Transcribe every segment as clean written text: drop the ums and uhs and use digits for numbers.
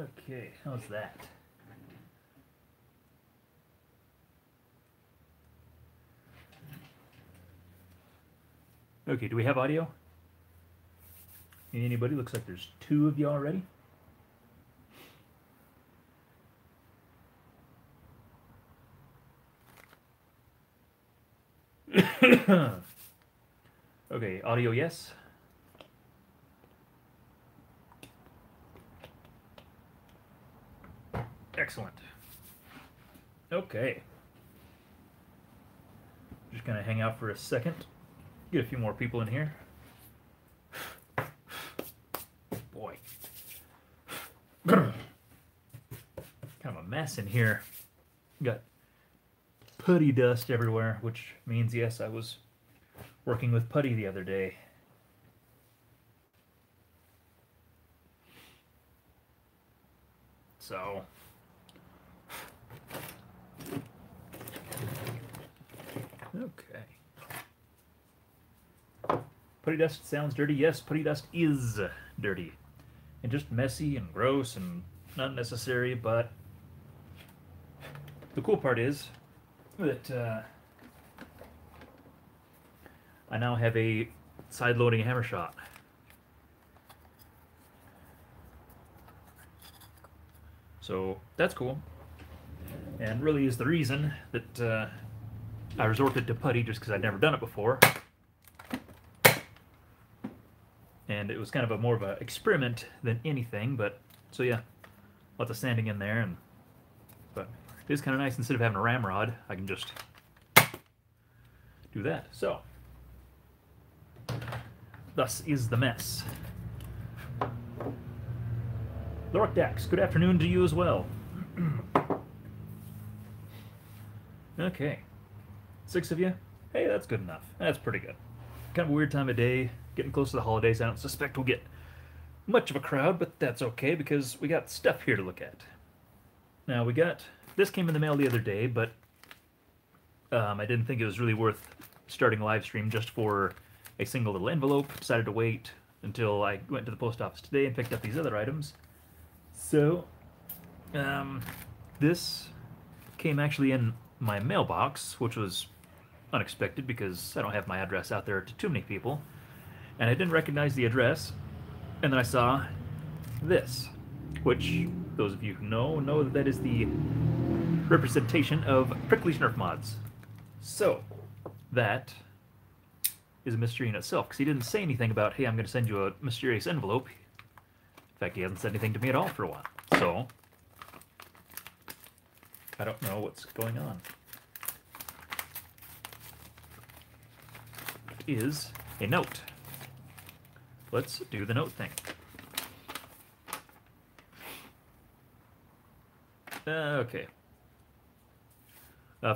Okay, how's that? Okay, do we have audio? Anybody? Looks like there's 2 of you already. Okay, audio yes. Excellent. Okay. Just gonna hang out for a second. Get a few more people in here. Boy. Kind of a mess in here. Got putty dust everywhere, which means, yes, I was working with putty the other day. So... okay. Putty dust sounds dirty. Yes, putty dust is dirty. And just messy and gross and not necessary, but the cool part is that I now have a side-loading hammer shot. So that's cool. And really is the reason that I resorted to putty, just because I'd never done it before. And it was kind of a more of an experiment than anything, but so yeah, lots of sanding in there, but it is kind of nice. Instead of having a ramrod, I can just do that. So thus is the mess. Lork Dax, good afternoon to you as well. Okay, 6 of you. Hey, that's good enough. That's pretty good. Kind of a weird time of day. Getting close to the holidays. I don't suspect we'll get much of a crowd, but that's okay because we got stuff here to look at. Now we got... this came in the mail the other day, but I didn't think it was really worth starting a live stream just for a single little envelope. Decided to wait until I went to the post office today and picked up these other items. So, this came actually in my mailbox, which was unexpected because I don't have my address out there to too many people. And I didn't recognize the address, and then I saw this, which those of you who know that that is the representation of Prickly's Nerf mods. So, that is a mystery in itself, because he didn't say anything about, hey, I'm going to send you a mysterious envelope. In fact, he hasn't said anything to me at all for a while. So, I don't know what's going on. It is a note. Let's do the note thing. Okay.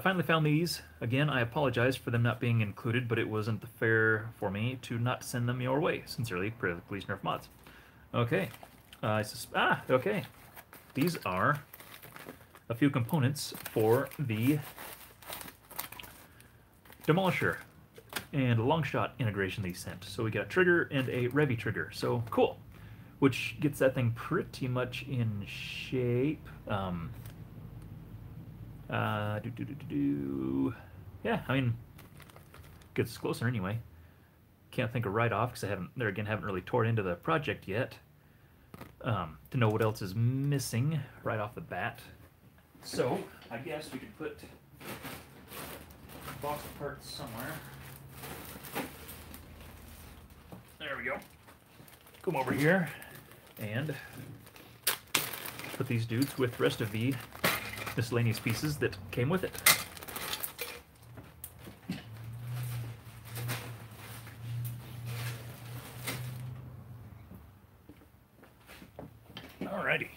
Finally found these. Again, I apologize for them not being included, but it wasn't fair for me to not send them your way. Sincerely, Prickly's Nerf mods. Okay. Okay. These are a few components for the Demolisher and a Longshot integration they sent. So we got a trigger and a Revy trigger. So cool. Which gets that thing pretty much in shape. Yeah, I mean, gets closer anyway. Can't think of right off because I haven't really tore into the project yet. To know what else is missing right off the bat. So I guess we could put a box of parts somewhere. There we go. Come over here and put these dudes with the rest of the miscellaneous pieces that came with it. Alrighty.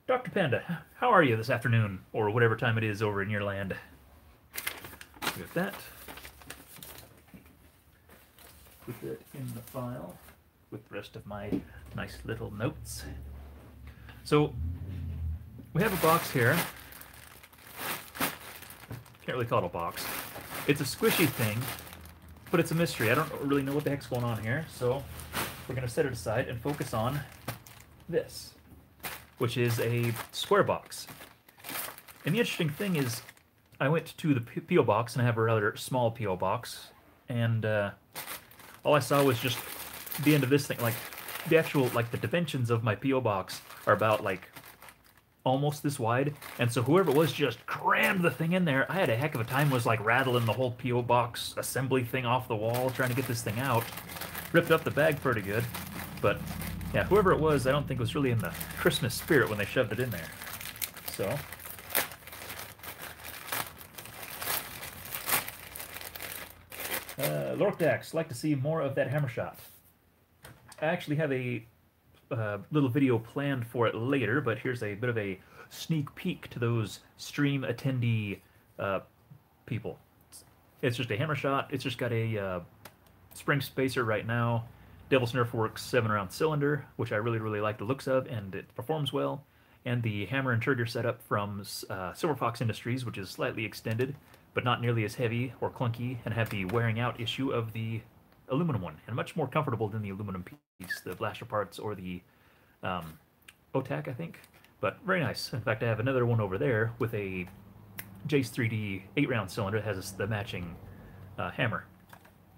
Dr. Panda, how are you this afternoon, or whatever time it is over in your land? Got that. Put that in the file with the rest of my nice little notes. So, we have a box here. Can't really call it a box. It's a squishy thing, but it's a mystery. I don't really know what the heck's going on here, so we're going to set it aside and focus on this. which is a square box. And the interesting thing is, I went to the P.O. box, and I have a rather small P.O. box, and all I saw was just the end of this thing. Like, the actual, like, the dimensions of my P.O. box are about, like, almost this wide, and so whoever it was just crammed the thing in there. I had a heck of a time, was like rattling the whole P.O. box assembly thing off the wall, trying to get this thing out. Ripped up the bag pretty good, but yeah, whoever it was, I don't think was really in the Christmas spirit when they shoved it in there. So, Lorkdax, like to see more of that hammer shot. I actually have a little video planned for it later, but here's a bit of a sneak peek to those stream attendee people. It's just a hammer shot. It's just got a spring spacer right now, Devil's Nerf Works 7-round cylinder, which I really like the looks of, and it performs well, and the hammer and trigger setup from Silver Fox Industries, which is slightly extended, but not nearly as heavy or clunky, and have the wearing out issue of the aluminum one, and much more comfortable than the aluminum piece, the blaster parts or the OTAC, I think. But very nice. In fact, I have another one over there with a Jace 3D 8-round cylinder that has the matching hammer.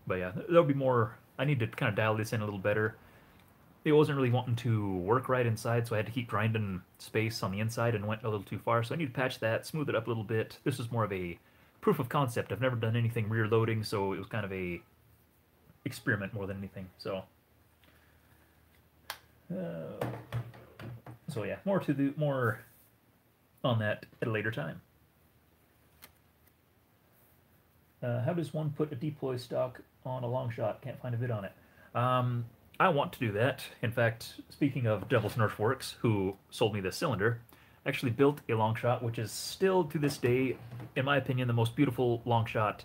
But yeah, there'll be more. I need to kind of dial this in a little better. It wasn't really wanting to work right inside, so I had to keep grinding space on the inside and went a little too far. So I need to patch that, smooth it up a little bit. This was more of a proof of concept. I've never done anything rear loading, so it was kind of a experiment more than anything. So yeah, more on that at a later time. How does one put a deploy stock on a Longshot? Can't find a vid on it. I want to do that. In fact, speaking of Devil's Nerf Works, who sold me this cylinder, actually built a Longshot, which is still to this day, in my opinion, the most beautiful Longshot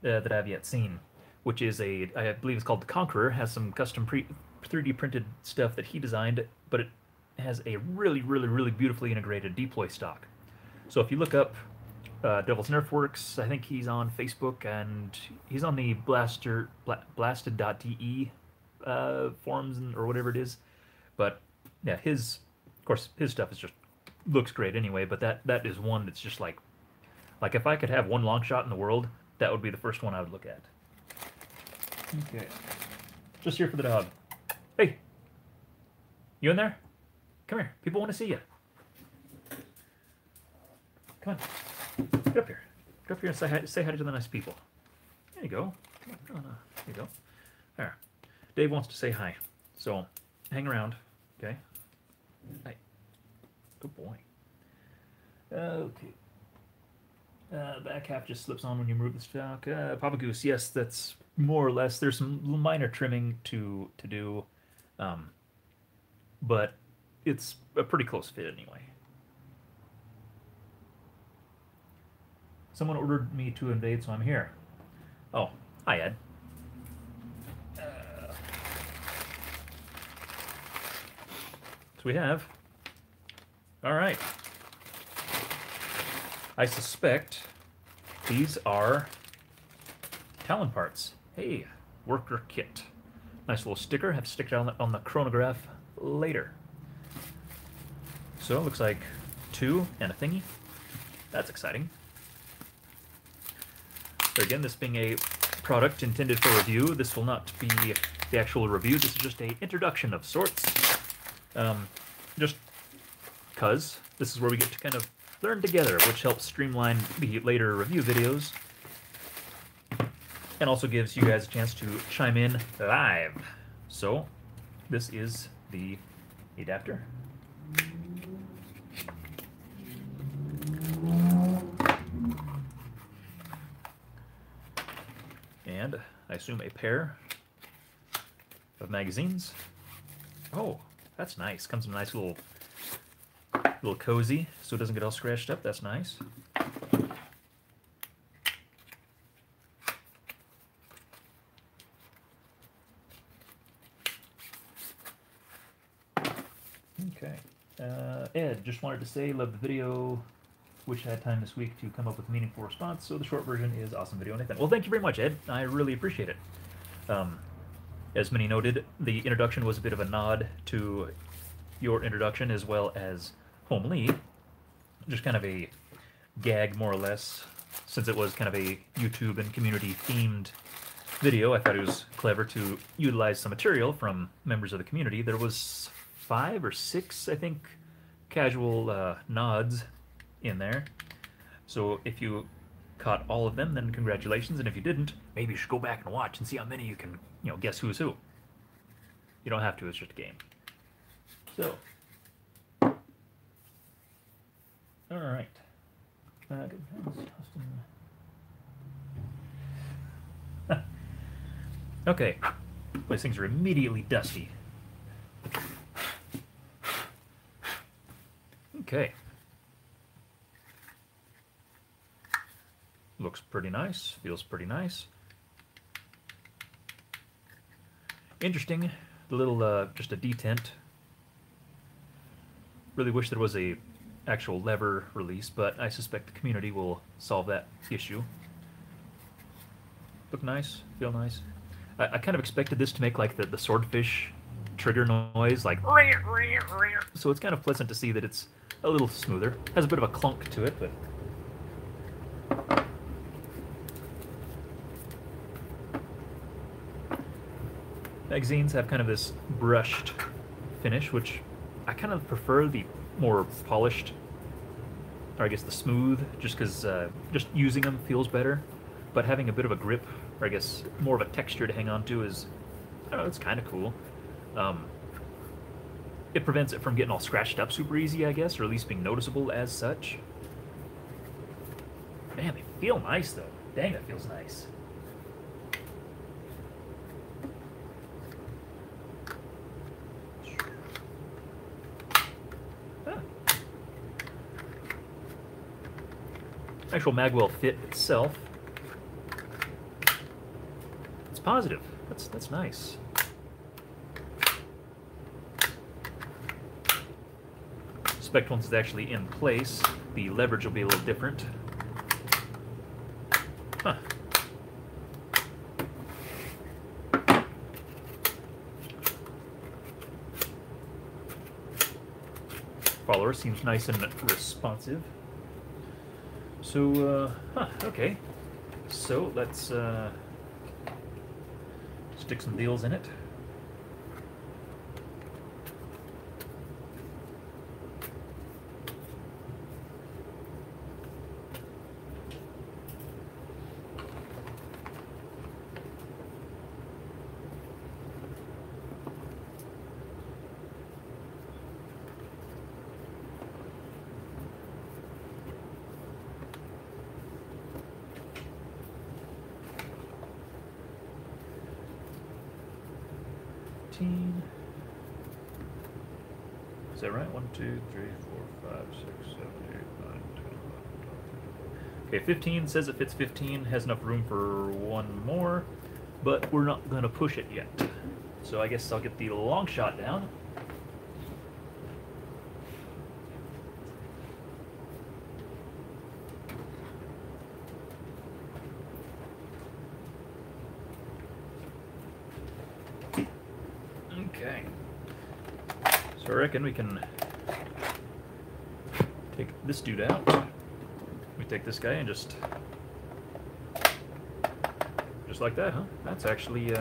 that I've yet seen. Which is I believe it's called the Conqueror, has some custom 3D printed stuff that he designed, but it has a really beautifully integrated deploy stock. So if you look up Devil's Nerf Works, I think he's on Facebook, and he's on the blasted.de forums or whatever it is. But yeah, of course his stuff is just looks great anyway, but that is one that's just like if I could have one Longshot in the world, that would be the first one I would look at. Okay. Just here for the dog. Hey! You in there? Come here. People want to see you. Come on. Get up here. Get up here and say hi to the nice people. There you go. Come on. There you go. There. Dave wants to say hi. So, hang around. Okay? Hi. Good boy. Okay. Back half just slips on when you move the stock. Papa Goose, yes, that's more or less. There's some minor trimming to do, but it's a pretty close fit anyway. Someone ordered me to invade, so I'm here. Oh, hi, Ed. So we have. All right. I suspect these are Talon parts. Hey, worker kit. Nice little sticker. Have to stick it on the chronograph later. So it looks like 2 and a thingy. That's exciting. So again, this being a product intended for review, this will not be the actual review. This is just an introduction of sorts. Just because this is where we get to kind of learn together, which helps streamline the later review videos, and also gives you guys a chance to chime in live. So, this is the adapter. And I assume a pair of magazines. Oh, that's nice. Comes in a nice little cozy, so it doesn't get all scratched up. That's nice. Okay. Ed just wanted to say, love the video. Wish I had time this week to come up with a meaningful response, so the short version is awesome video, Nathan. Well, thank you very much, Ed. I really appreciate it. As many noted, the introduction was a bit of a nod to your introduction as well as Homely. Just kind of a gag, more or less, since it was kind of a YouTube and community themed video. I thought it was clever to utilize some material from members of the community. There was 5 or 6, I think, casual nods in there. So if you caught all of them, then congratulations, and if you didn't, maybe you should go back and watch and see how many you can, guess who's who. You don't have to, it's just a game. So, alright. Okay, these things are immediately dusty. Okay. Looks pretty nice, feels pretty nice. Interesting, the little, just a detent. Really wish there was a actual lever release, but I suspect the community will solve that issue. Look nice, feel nice. I kind of expected this to make like the swordfish trigger noise, like, so it's kind of pleasant to see that it's a little smoother. Has a bit of a clunk to it, but magazines have kind of this brushed finish, which I kind of prefer the more polished, or I guess the smooth, just because just using them feels better. But having a bit of a grip, or I guess more of a texture to hang on to is, I don't know, it's kind of cool. It prevents it from getting all scratched up super easy, I guess, or at least being noticeable as such. Man, they feel nice, though. Dang, that feels nice. Actual magwell fit itself, it's positive. That's nice. Suspect once it's actually in place, the leverage will be a little different. Huh. Follower seems nice and responsive. So, okay. So, let's stick some deals in it. Is that right? 1, 2, 3, 4, 5, 6, 7, 8, 9, 10, 11, 12. Okay, 15 says it fits 15, has enough room for one more, but we're not going to push it yet. So I guess I'll get the long shot down. Okay. So I reckon we can take this dude out. We take this guy and just like that, huh? That's actually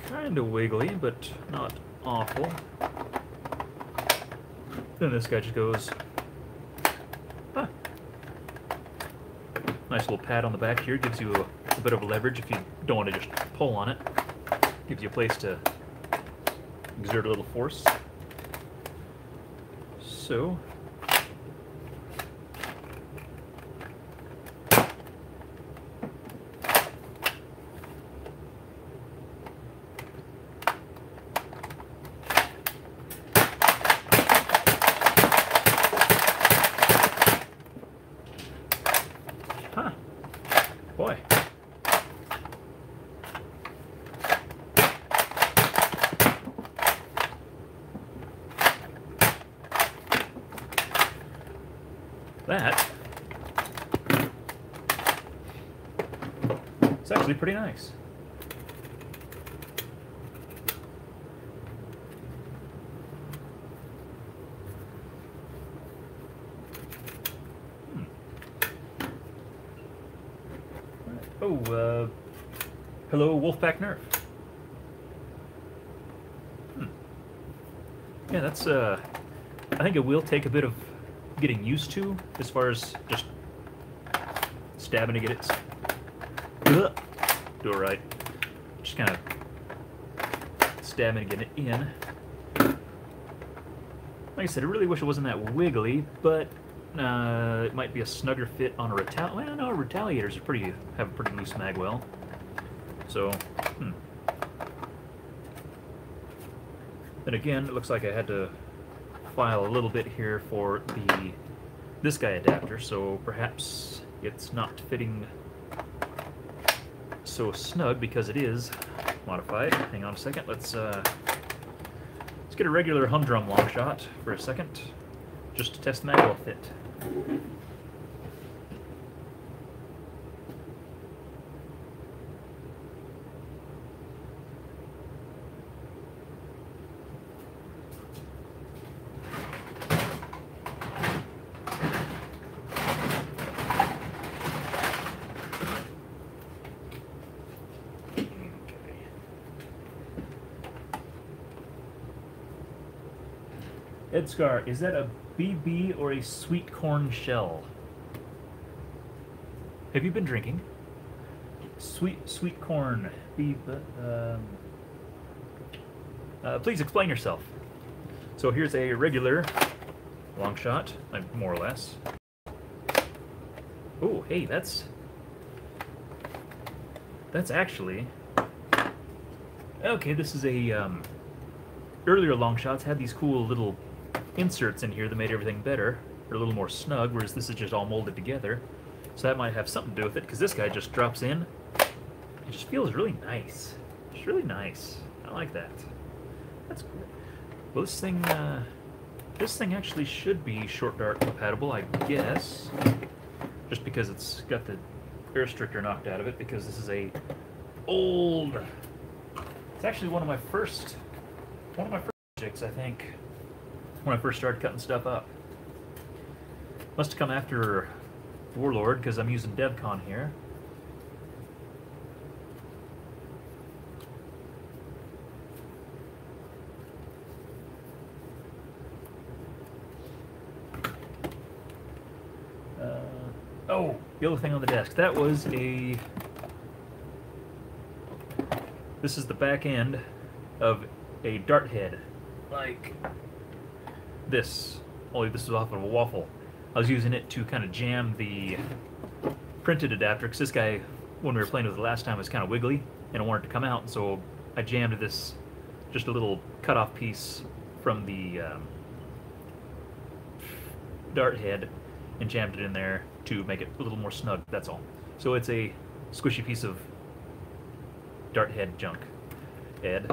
kind of wiggly, but not awful. Then this guy just goes. Huh. Nice little pad on the back here, gives you a bit of leverage if you don't want to just pull on it. Gives you a place to exert a little force. So, boy. That is actually pretty nice. Oh, hello, Wolfpack Nerf. Yeah, that's, I think it will take a bit of getting used to, as far as just stabbing to get it. Ugh. Do it right. Just kind of stabbing to get it in. Like I said, I really wish it wasn't that wiggly, but it might be a snugger fit on a retaliator. Well, no, retaliators are have a pretty loose magwell. So, Then again, it looks like I had to file a little bit here for this guy adapter, so perhaps it's not fitting so snug because it is modified. Hang on a second. Let's get a regular humdrum Longshot for a second, just to test the magwell fit. Edscar, is that a BB or a sweet corn shell? Have you been drinking? Sweet corn. Please explain yourself. So here's a regular Longshot, more or less. Oh, hey, that's actually okay. This is a earlier Longshots had these cool little inserts in here that made everything better, or a little more snug, whereas this is just all molded together. So that might have something to do with it, because this guy just drops in. It just feels really nice. It's really nice. I like that. That's cool. Well, this thing actually should be short dart compatible, I guess. Just because it's got the air restrictor knocked out of it, because this is a old. It's actually one of my first projects, I think, when I first started cutting stuff up. Must have come after Warlord, because I'm using DevCon here. Oh, the other thing on the desk. That was a... This is the back end of a dart head. Like this. Only this is off of a waffle. I was using it to kind of jam the printed adapter, because this guy, when we were playing with it last time, was kind of wiggly, and I wanted to come out, so I jammed this, just a little cut-off piece from the dart head, and jammed it in there to make it a little more snug, that's all. So it's a squishy piece of dart head junk. Ed.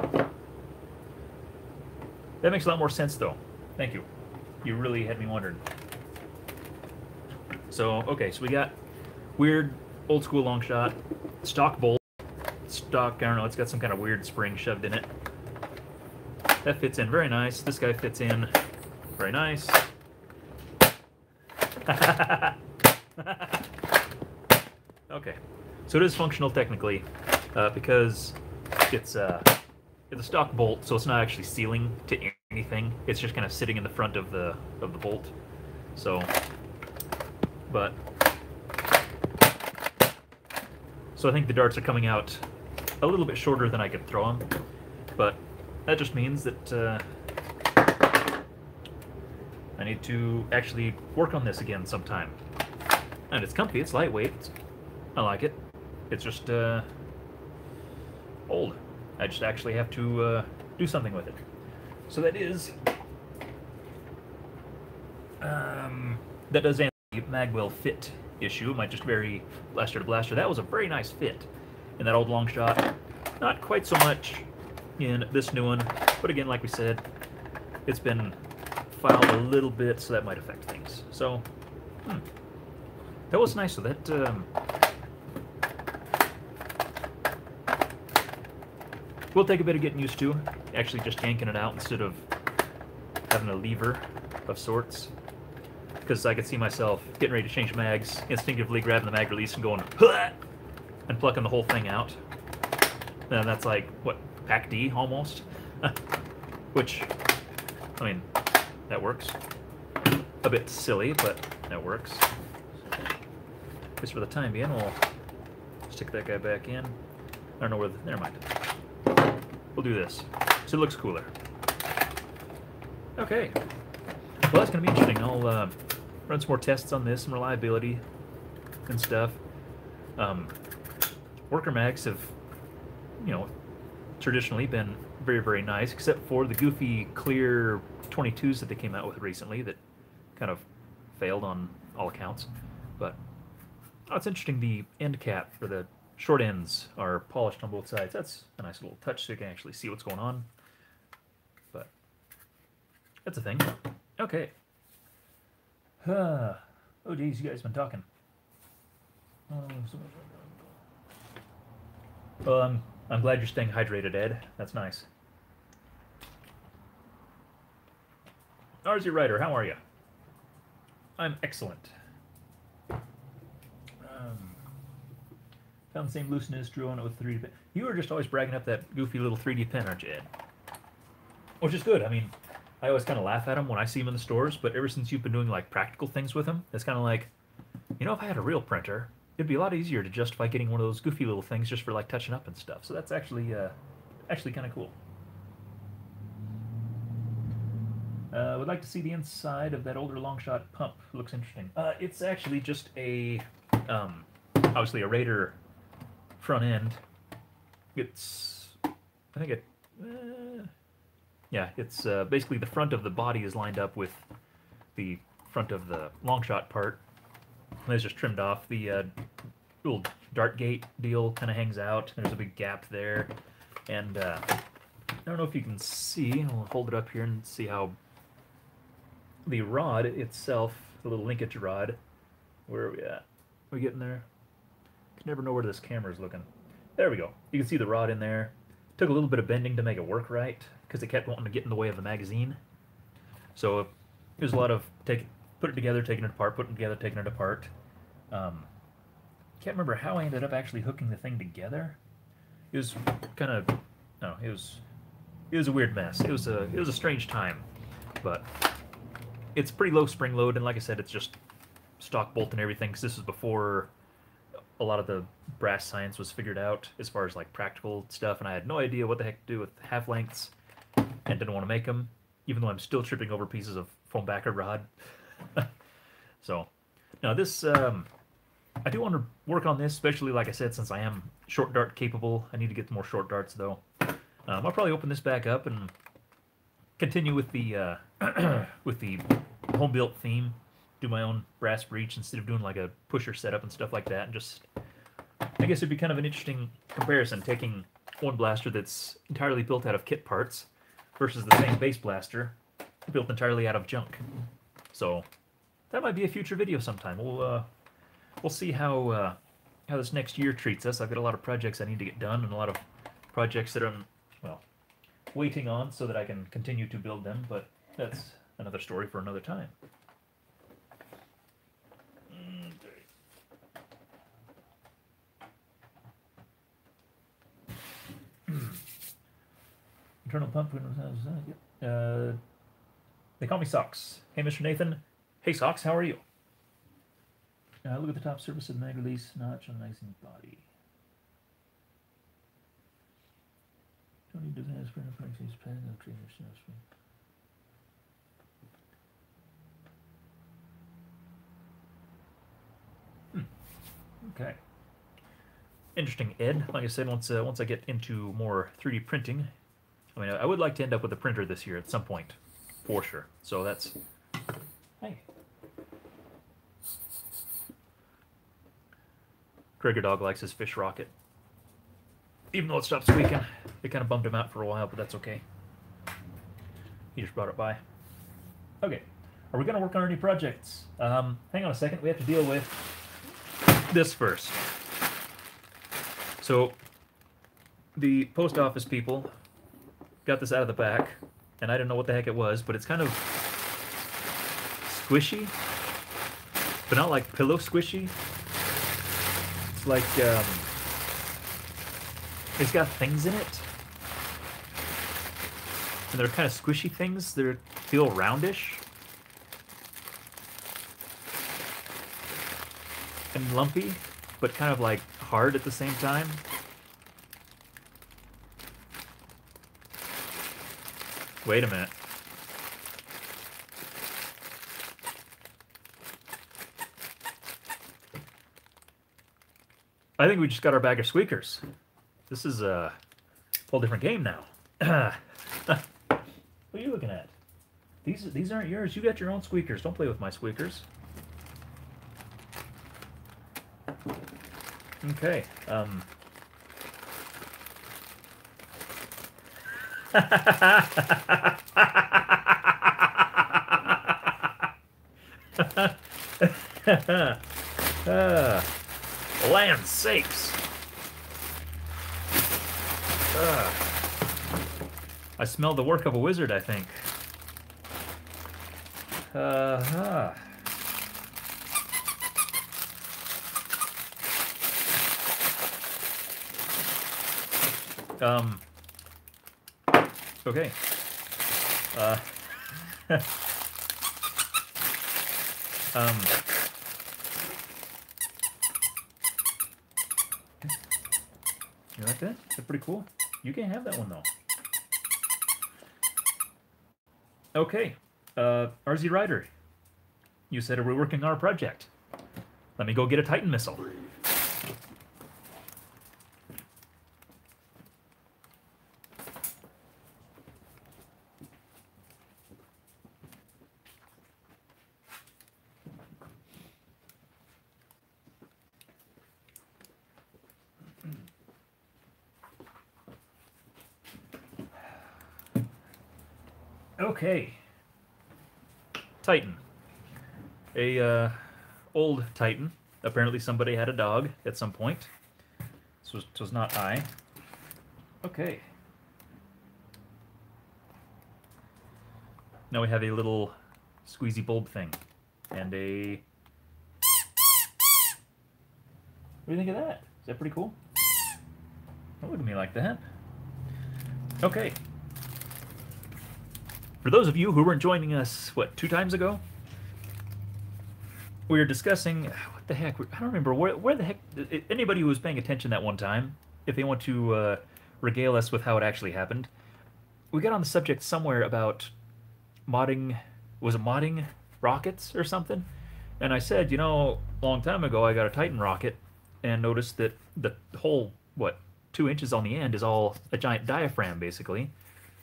That makes a lot more sense, though. Thank you. You really had me wondering. So, okay, so we got weird old school Longshot, stock bolt, stock, I don't know, it's got some kind of weird spring shoved in it. That fits in very nice. This guy fits in very nice. Okay, so it is functional technically, because it's a stock bolt, so it's not actually sealing to anything. It's just kind of sitting in the front of the bolt. So, so I think the darts are coming out a little bit shorter than I could throw them, but that just means that I need to actually work on this again sometime. And it's comfy, it's lightweight, I like it. It's just old. I just actually have to do something with it. So that is... that does answer the magwell fit issue. It might just vary blaster to blaster. That was a very nice fit in that old Longshot. Not quite so much in this new one, but again, like we said, it's been filed a little bit, so that might affect things. So, that was nice. So that will take a bit of getting used to, actually just yanking it out instead of having a lever of sorts. Because I could see myself getting ready to change mags, instinctively grabbing the mag release and going, "Huh!" and plucking the whole thing out. And that's like, what, pack D almost? Which, I mean, that works. A bit silly, but that works. Just for the time being, we'll stick that guy back in. I don't know where the... Never mind. We'll do this. So it looks cooler. Okay. Well, that's going to be interesting. I'll run some more tests on this, some reliability and stuff. Worker mags have, you know, traditionally been very, very nice, except for the goofy clear 22s that they came out with recently that kind of failed on all accounts. But oh, it's interesting. The end cap for the short ends are polished on both sides. That's a nice little touch so you can actually see what's going on. But that's a thing. Okay. Oh, geez, you guys been talking. Well, I'm glad you're staying hydrated, Ed. That's nice. RZ Ryder, how are you? I'm excellent. Found the same looseness, drew on it with 3D pen. You were just always bragging up that goofy little 3D pen, aren't you, Ed? Which is good. I mean, I always kind of laugh at them when I see them in the stores, but ever since you've been doing like practical things with them, it's kind of like, you know, if I had a real printer, it'd be a lot easier to justify getting one of those goofy little things just for like touching up and stuff. So that's actually kind of cool. Would like to see the inside of that older Longshot pump. Looks interesting. It's actually just a, obviously a Raider front end. It's, I think it, yeah, it's basically the front of the body is lined up with the front of the Longshot part. And it's just trimmed off. The little dart gate deal kind of hangs out. There's a big gap there. And I don't know if you can see. I'll hold it up here and see how the rod itself, the little linkage rod, where are we at? Are we getting there? I can never know where this camera is looking. There we go. You can see the rod in there. Took a little bit of bending to make it work right, because it kept wanting to get in the way of the magazine. So there's a lot of put it together, taking it apart, putting it together, taking it apart. Can't remember how I ended up actually hooking the thing together. It was kind of, no, it was a weird mess. It was a strange time, but it's pretty low spring load, and like I said, it's just stock bolt and everything, because this was before a lot of the brass science was figured out as far as like practical stuff, and I had no idea what the heck to do with half lengths and didn't want to make them, even though I'm still tripping over pieces of foam backer rod. So now this, I do want to work on this, especially like I said, since I am short dart capable. I need to get more short darts though. I'll probably open this back up and continue with the with the home built theme. Do my own brass breech instead of doing like a pusher setup and stuff like that. And just, I guess it'd be kind of an interesting comparison, taking one blaster that's entirely built out of kit parts versus the same base blaster built entirely out of junk. So that might be a future video sometime. We'll see how this next year treats us. I've got a lot of projects I need to get done, and a lot of projects that I'm, well, waiting on so that I can continue to build them, but that's another story for another time. Internal pump. They call me Socks. Hey, Mr. Nathan. Hey, Socks, how are you? Look at the top surface of the mag release notch on the magazine body. Don't need to have spring use pen, no trainer, no spring. Okay. Interesting, Ed. Like I said, once I get into more 3D printing, I mean, I would like to end up with a printer this year at some point, for sure. So that's... Hey. Gregor Dog likes his fish rocket. Even though it stopped squeaking, it kind of bummed him out for a while, but that's okay. He just brought it by. Okay, are we going to work on any projects? Hang on a second, we have to deal with this first. So, the post office people got this out of the back, and I didn't know what the heck it was, but it's kind of squishy, but not like pillow squishy. It's like, It's got things in it. And they're kind of squishy things. They feel roundish. And lumpy, but kind of like hard at the same time. Wait a minute. I think we just got our bag of squeakers. This is a whole different game now. What are you looking at? These aren't yours. You got your own squeakers. Don't play with my squeakers. Okay. Land sakes. I smell the work of a wizard, I think. Okay. You like that? That's pretty cool. You can't have that one, though. Okay. RZ Rider, you said we're working on our project. Let me go get a Titan missile. Okay. Titan. A old Titan. Apparently somebody had a dog at some point. This was not I. Okay. Now we have a little squeezy bulb thing. And a... What do you think of that? Is that pretty cool? Don't look at me like that. Okay. For those of you who weren't joining us, what, 2 times ago? We were discussing, what the heck, I don't remember, where the heck, anybody who was paying attention that one time, if they want to regale us with how it actually happened, we got on the subject somewhere about modding, was it modding rockets or something? And I said, you know, a long time ago I got a Titan rocket and noticed that the whole, what, 2 inches on the end is all a giant diaphragm, basically,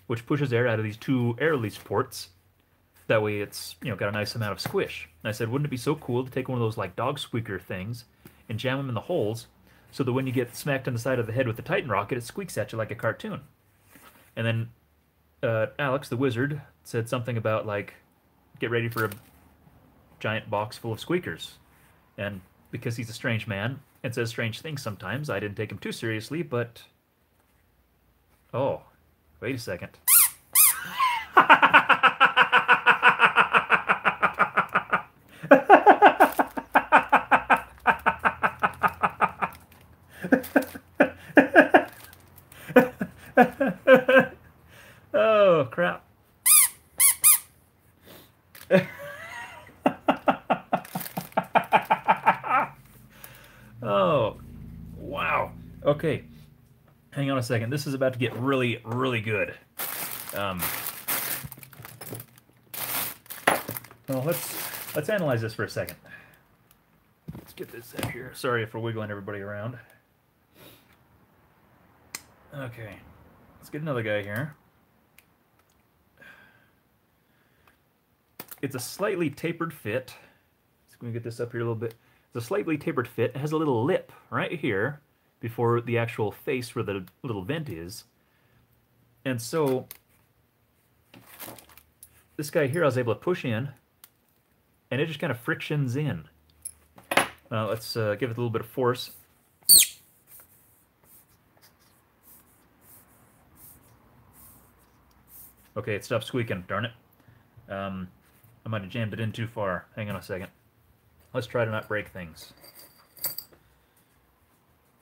which pushes air out of these 2 air release ports. That way it's, you know, got a nice amount of squish. And I said, wouldn't it be so cool to take one of those, like, dog squeaker things and jam them in the holes so that when you get smacked on the side of the head with the Titan rocket, it squeaks at you like a cartoon. And then Alex, the wizard, said something about, like, get ready for a giant box full of squeakers. And because he's a strange man and says strange things sometimes, I didn't take him too seriously, but... Oh, wait a second. Oh, crap. Oh, wow. Okay. Hang on a second. This is about to get really, really good. Well, let's analyze this for a second. Let's get this out here. Sorry for wiggling everybody around. Okay. Let's get another guy here. It's a slightly tapered fit. Let's go and get this up here a little bit. It's a slightly tapered fit. It has a little lip right here before the actual face where the little vent is. And so this guy here I was able to push in, and it just kind of frictions in. Let's give it a little bit of force. Okay, it stopped squeaking, darn it. I might have jammed it in too far. Hang on a second. Let's try to not break things.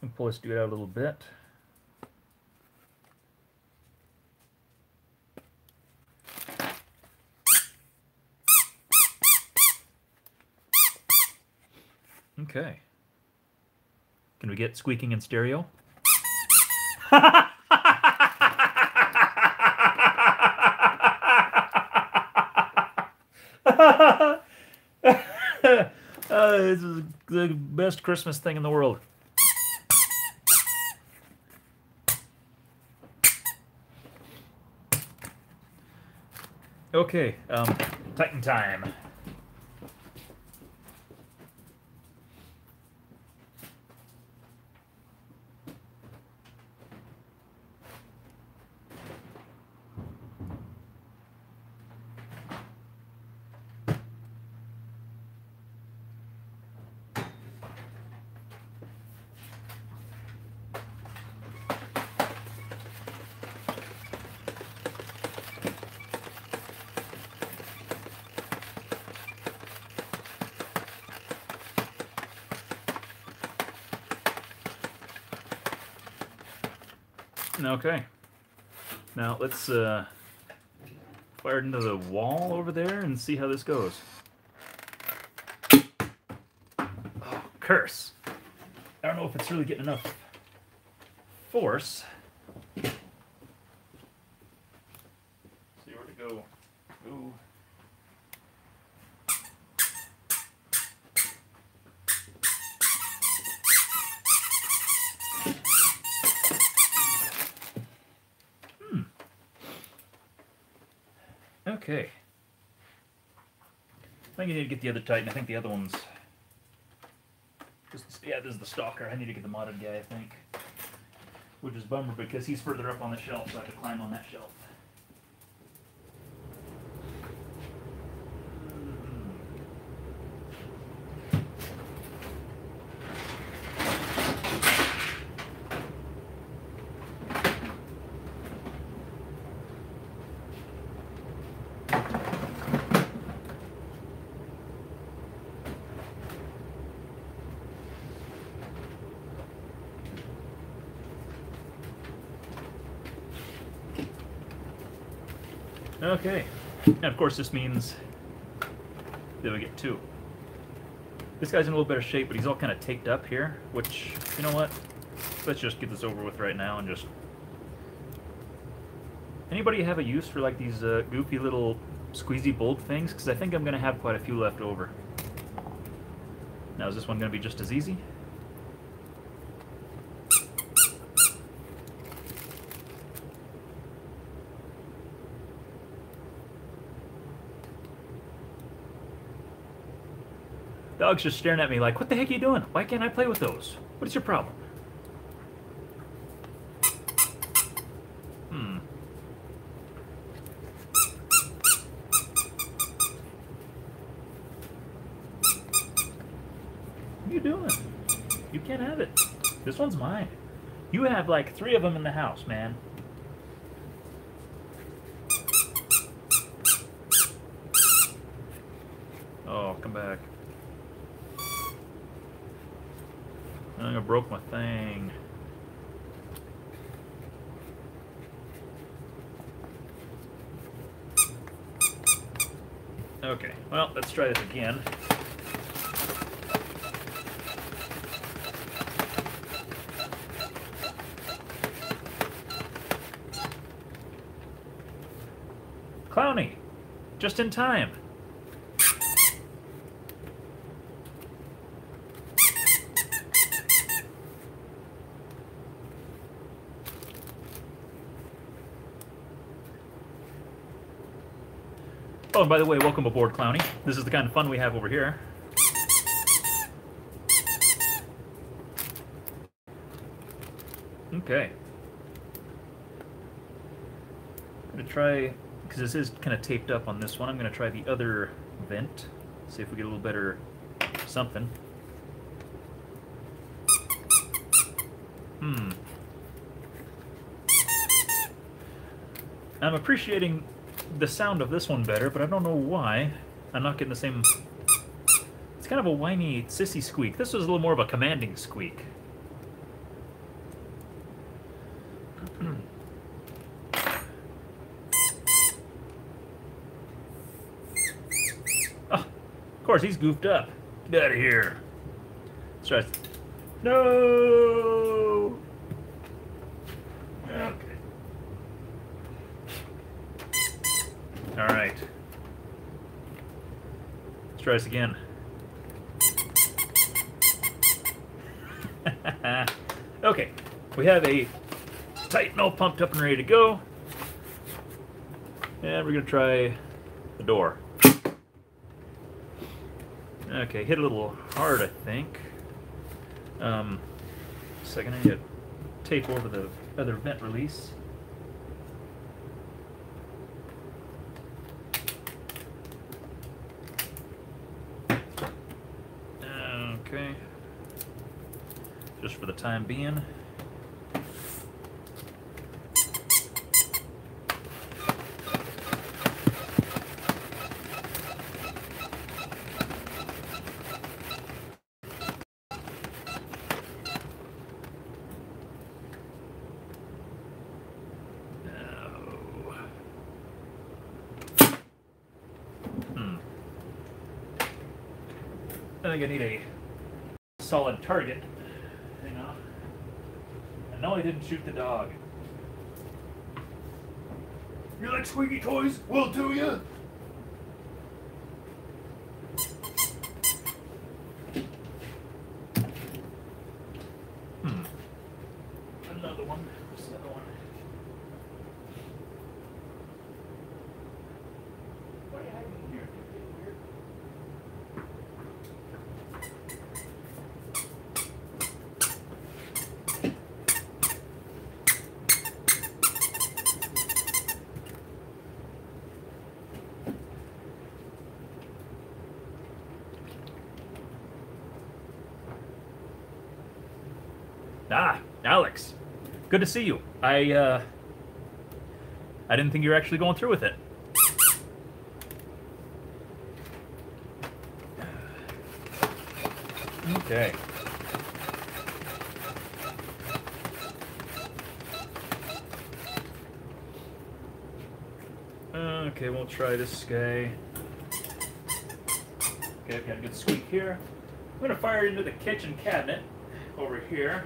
And pull this dude out a little bit. Okay. Can we get squeaking in stereo? This is the best Christmas thing in the world. Okay, Titan time. Okay. Now let's fire it into the wall over there and see how this goes. Oh, curse. I don't know if it's really getting enough force. See where to go. Ooh. Okay. I think I need to get the other Titan. I think the other one's... Yeah, this is the Stalker. I need to get the modded guy, I think. Which is a bummer because he's further up on the shelf, so I have to climb on that shelf. Okay, and of course this means that we get two. This guy's in a little better shape, but he's all kind of taped up here, which, you know what? Let's just get this over with right now and just... Anybody have a use for like these goofy little squeezy bulb things? Because I think I'm going to have quite a few left over. Now is this one going to be just as easy? Dog's just staring at me like, what the heck are you doing? Why can't I play with those? What is your problem? What are you doing? You can't have it. This one's mine. You have like 3 of them in the house, man. Oh, come back. I broke my thing. Okay, well, let's try this again. Clowny! Just in time. Oh, and by the way, welcome aboard, Clowny. This is the kind of fun we have over here. Okay. I'm going to try, because this is kind of taped up on this one, I'm going to try the other vent. See if we get a little better something. I'm appreciating the sound of this one better, but I don't know why. I'm not getting the same... It's kind of a whiny, sissy squeak. This was a little more of a commanding squeak. Oh, of course, he's goofed up. Get out of here. try this. No! Okay. Alright. Let's try this again. Okay, we have a Titan all pumped up and ready to go. And we're going to try the door. Okay, hit a little hard, I think. Second, I need to tape over the other vent release. Okay. Just for the time being. I think I need a solid target. Hang on. And no, I didn't shoot the dog. You like squeaky toys? We'll do ya! Another one. What's the other one? Why are you hiding in here? Weird. Ah, Alex. Good to see you. I didn't think you were actually going through with it. Okay. Okay, we'll try this guy. Okay, I've got a good squeak here. I'm gonna fire it into the kitchen cabinet over here.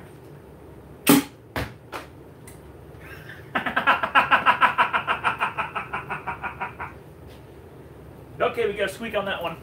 Okay, we got a squeak on that one.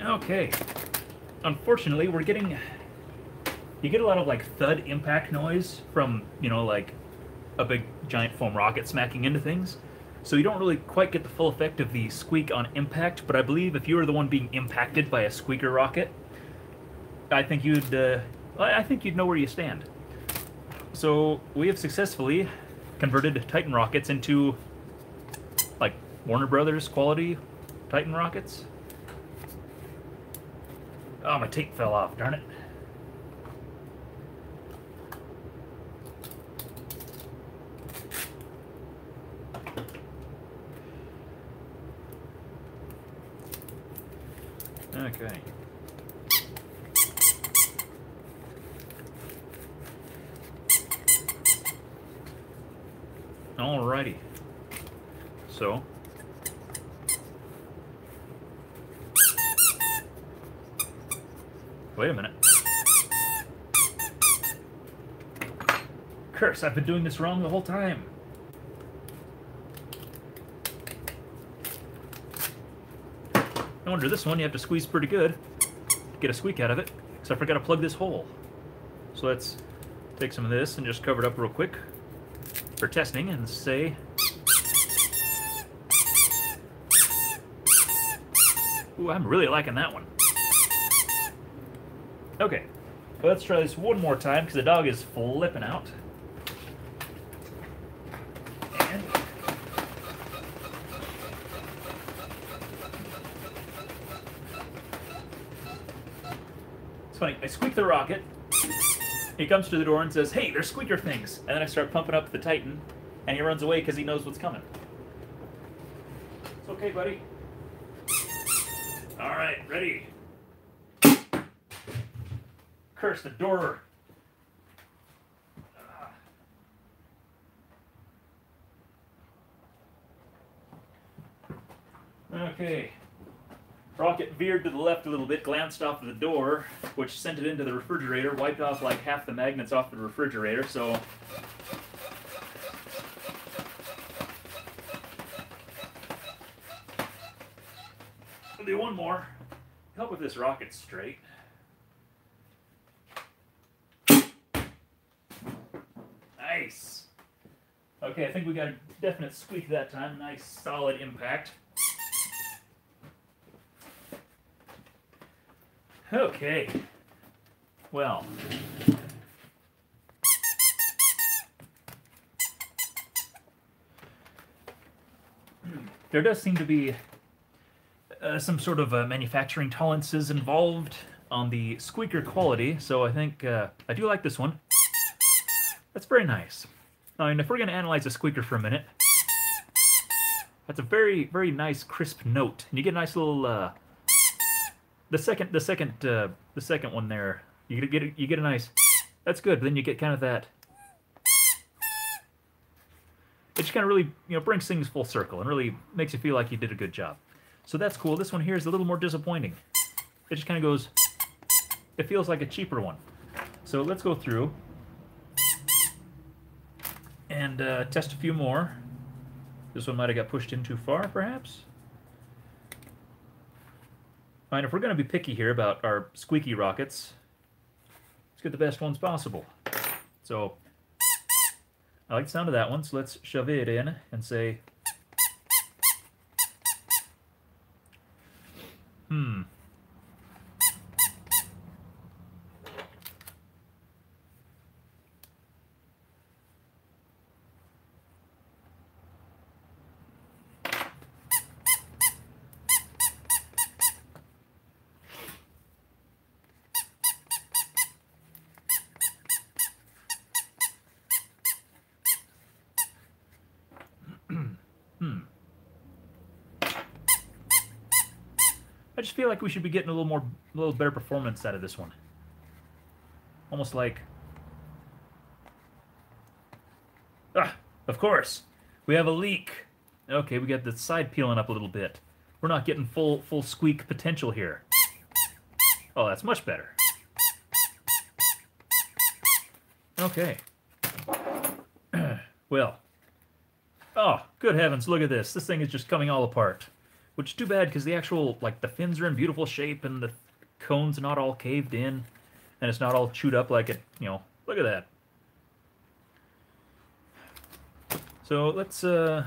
Okay. Unfortunately, you get a lot of like thud impact noise from, you know, like a big giant foam rocket smacking into things. So you don't really quite get the full effect of the squeak on impact, but I believe if you were the one being impacted by a squeaker rocket, I think you'd know where you stand. So we have successfully converted Titan rockets into like Warner Brothers quality Titan rockets. Oh, my tape fell off, darn it. Okay. Alrighty. So, wait a minute. Curse, I've been doing this wrong the whole time. No wonder this one you have to squeeze pretty good to get a squeak out of it, because I forgot to plug this hole. So let's take some of this and just cover it up real quick for testing and say... Ooh, I'm really liking that one. Okay, But let's try this one more time because the dog is flipping out. And it's funny, I squeak the rocket. He comes to the door and says, "Hey, there's squeaker things." And then I start pumping up the Titan, and he runs away because he knows what's coming. It's okay, buddy. All right, ready. Curse the door. Okay. Rocket veered to the left a little bit, glanced off the door, which sent it into the refrigerator, wiped off like half the magnets off the refrigerator, so... I'll do one more. Help if this rocket's straight. Nice. Okay, I think we got a definite squeak that time. Nice, solid impact. Okay. Well. There does seem to be some sort of manufacturing tolerances involved on the squeaker quality, so I think I do like this one. That's very nice. I mean, if we're going to analyze a squeaker for a minute, that's a very, very nice crisp note, and you get a nice little the second one there. You get a nice. That's good. But then you get kind of that. It just kind of really brings things full circle and really makes you feel like you did a good job. So that's cool. This one here is a little more disappointing. It just kind of goes. It feels like a cheaper one. So let's go through and test a few more. This one might have got pushed in too far, perhaps. Fine, if we're going to be picky here about our squeaky rockets, let's get the best ones possible. So, I like the sound of that one, so let's shove it in and say, I just feel like we should be getting a little better performance out of this one. Almost like, of course, we have a leak. Okay, we got the side peeling up a little bit. We're not getting full squeak potential here. Oh, that's much better. Okay. Well. Oh, good heavens, look at this. This thing is just coming all apart. Which is too bad, because the actual, like, the fins are in beautiful shape, and the cone's not all caved in, and it's not all chewed up like it, look at that. So, let's, well,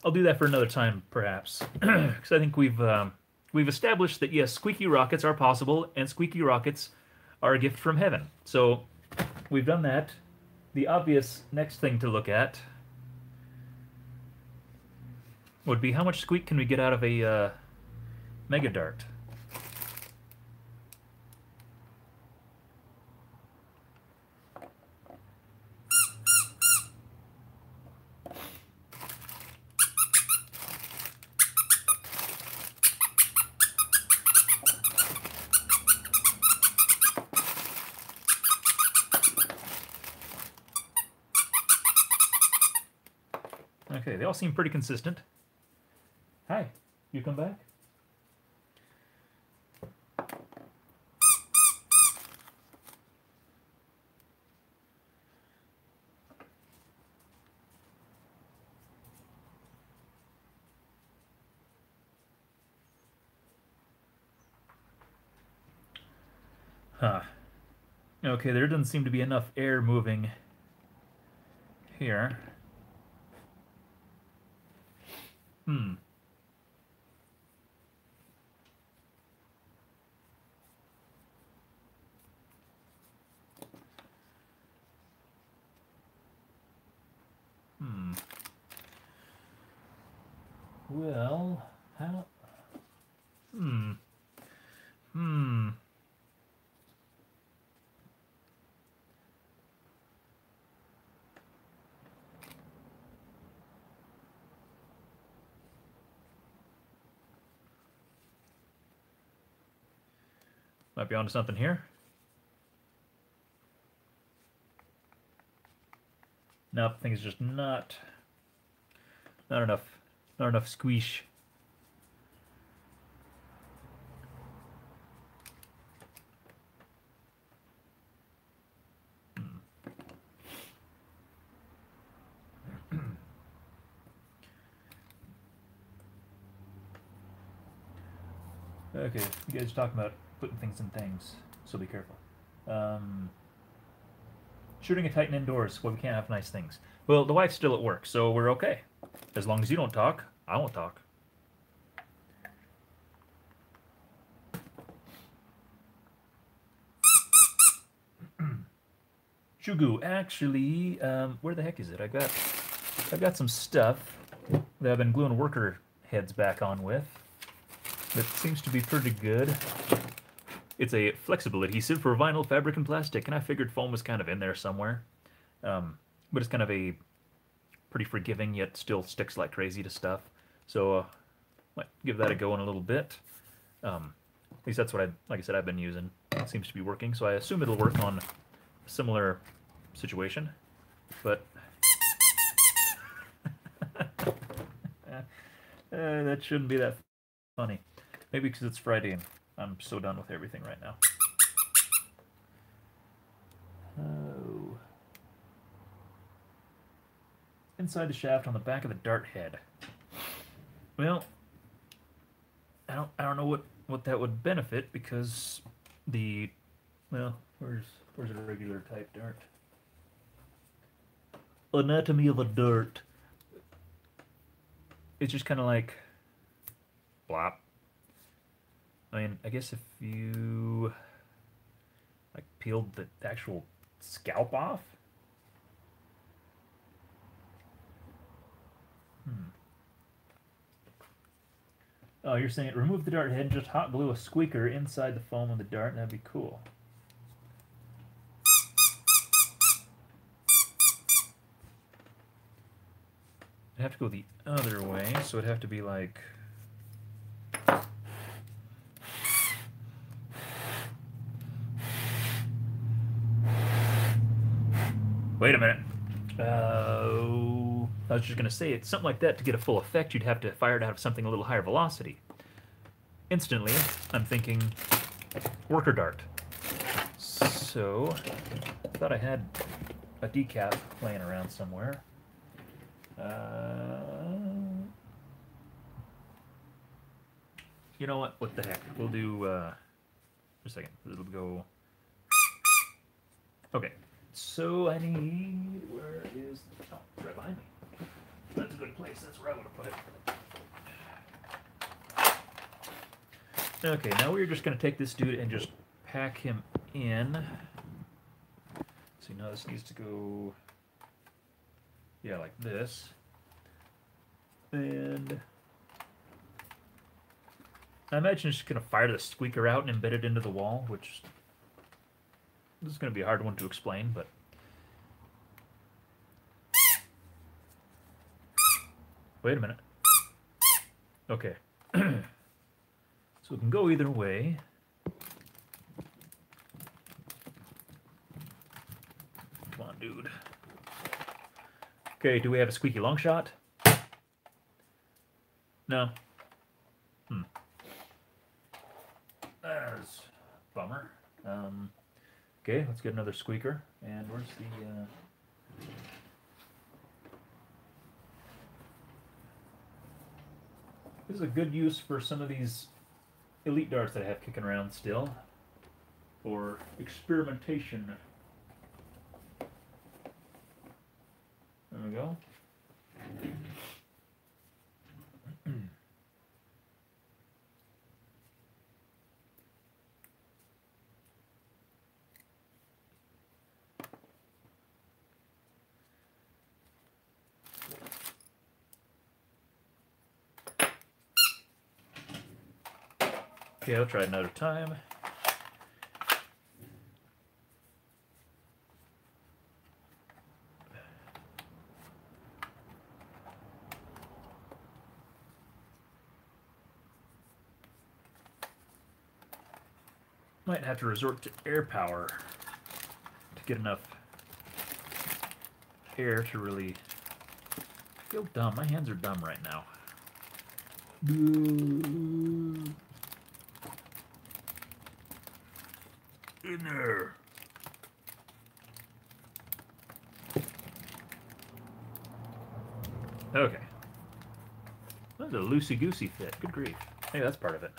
I'll do that for another time, perhaps. Because I think we've established that, yes, squeaky rockets are possible, and squeaky rockets are a gift from heaven. So, we've done that. The obvious next thing to look at would be how much squeak can we get out of a Mega Dart? Okay, they all seem pretty consistent. Hi, you come back? Huh. Okay, there doesn't seem to be enough air moving here. well, how... Hmm. Might be onto something here. Nope, things just not enough. Not enough squeeze. Okay, you guys are talking about putting things in things, so be careful. Shooting a Titan indoors. Well, we can't have nice things. Well, the wife's still at work, so we're okay. As long as you don't talk, I won't talk. Shugu, actually, where the heck is it? I've got some stuff that I've been gluing worker heads back on with. That seems to be pretty good. It's a flexible adhesive for vinyl, fabric, and plastic, and I figured foam was kind of in there somewhere. But it's kind of a pretty forgiving, yet still sticks like crazy to stuff. So, might give that a go in a little bit. At least that's what like I said, I've been using. It seems to be working, so I assume it'll work on a similar situation. But that shouldn't be that funny. Maybe because it's Friday and I'm so done with everything right now. Oh. Inside the shaft on the back of the dart head. Well, I don't know what that would benefit because where's a regular type dart? Anatomy of a dart. It's just kind of like blop. I mean, I guess if you like peeled the actual scalp off. Oh, you're saying remove the dart head and just hot glue a squeaker inside the foam of the dart, and that'd be cool. I'd have to go the other way, so it'd have to be like... Wait a minute. I was just going to say, it's something like that to get a full effect, you'd have to fire it out of something a little higher velocity. Instantly, I'm thinking worker dart. So, I thought I had a decap laying around somewhere. You know what? What the heck? We'll do, just a second. It'll go... Okay. So I need... Where is... Oh, it's right behind me. That's a good place. That's where I want to put it. Okay, now we're just going to take this dude and just pack him in. So now this needs to go... Yeah, like this. And... I imagine it's just going to fire the squeaker out and embed it into the wall, which... This is going to be a hard one to explain, but... Wait a minute. Okay. So it can go either way. Come on, dude. Okay, do we have a Squeaky Longshot? No. That's a bummer. Okay, let's get another squeaker. And where's the... This is a good use for some of these elite darts that I have kicking around still. For experimentation. There we go. Okay, I'll try another time. Might have to resort to air power to get enough air to really feel dumb. My hands are dumb right now. In there. Okay. That was a loosey-goosey fit. Good grief. Hey, that's part of it.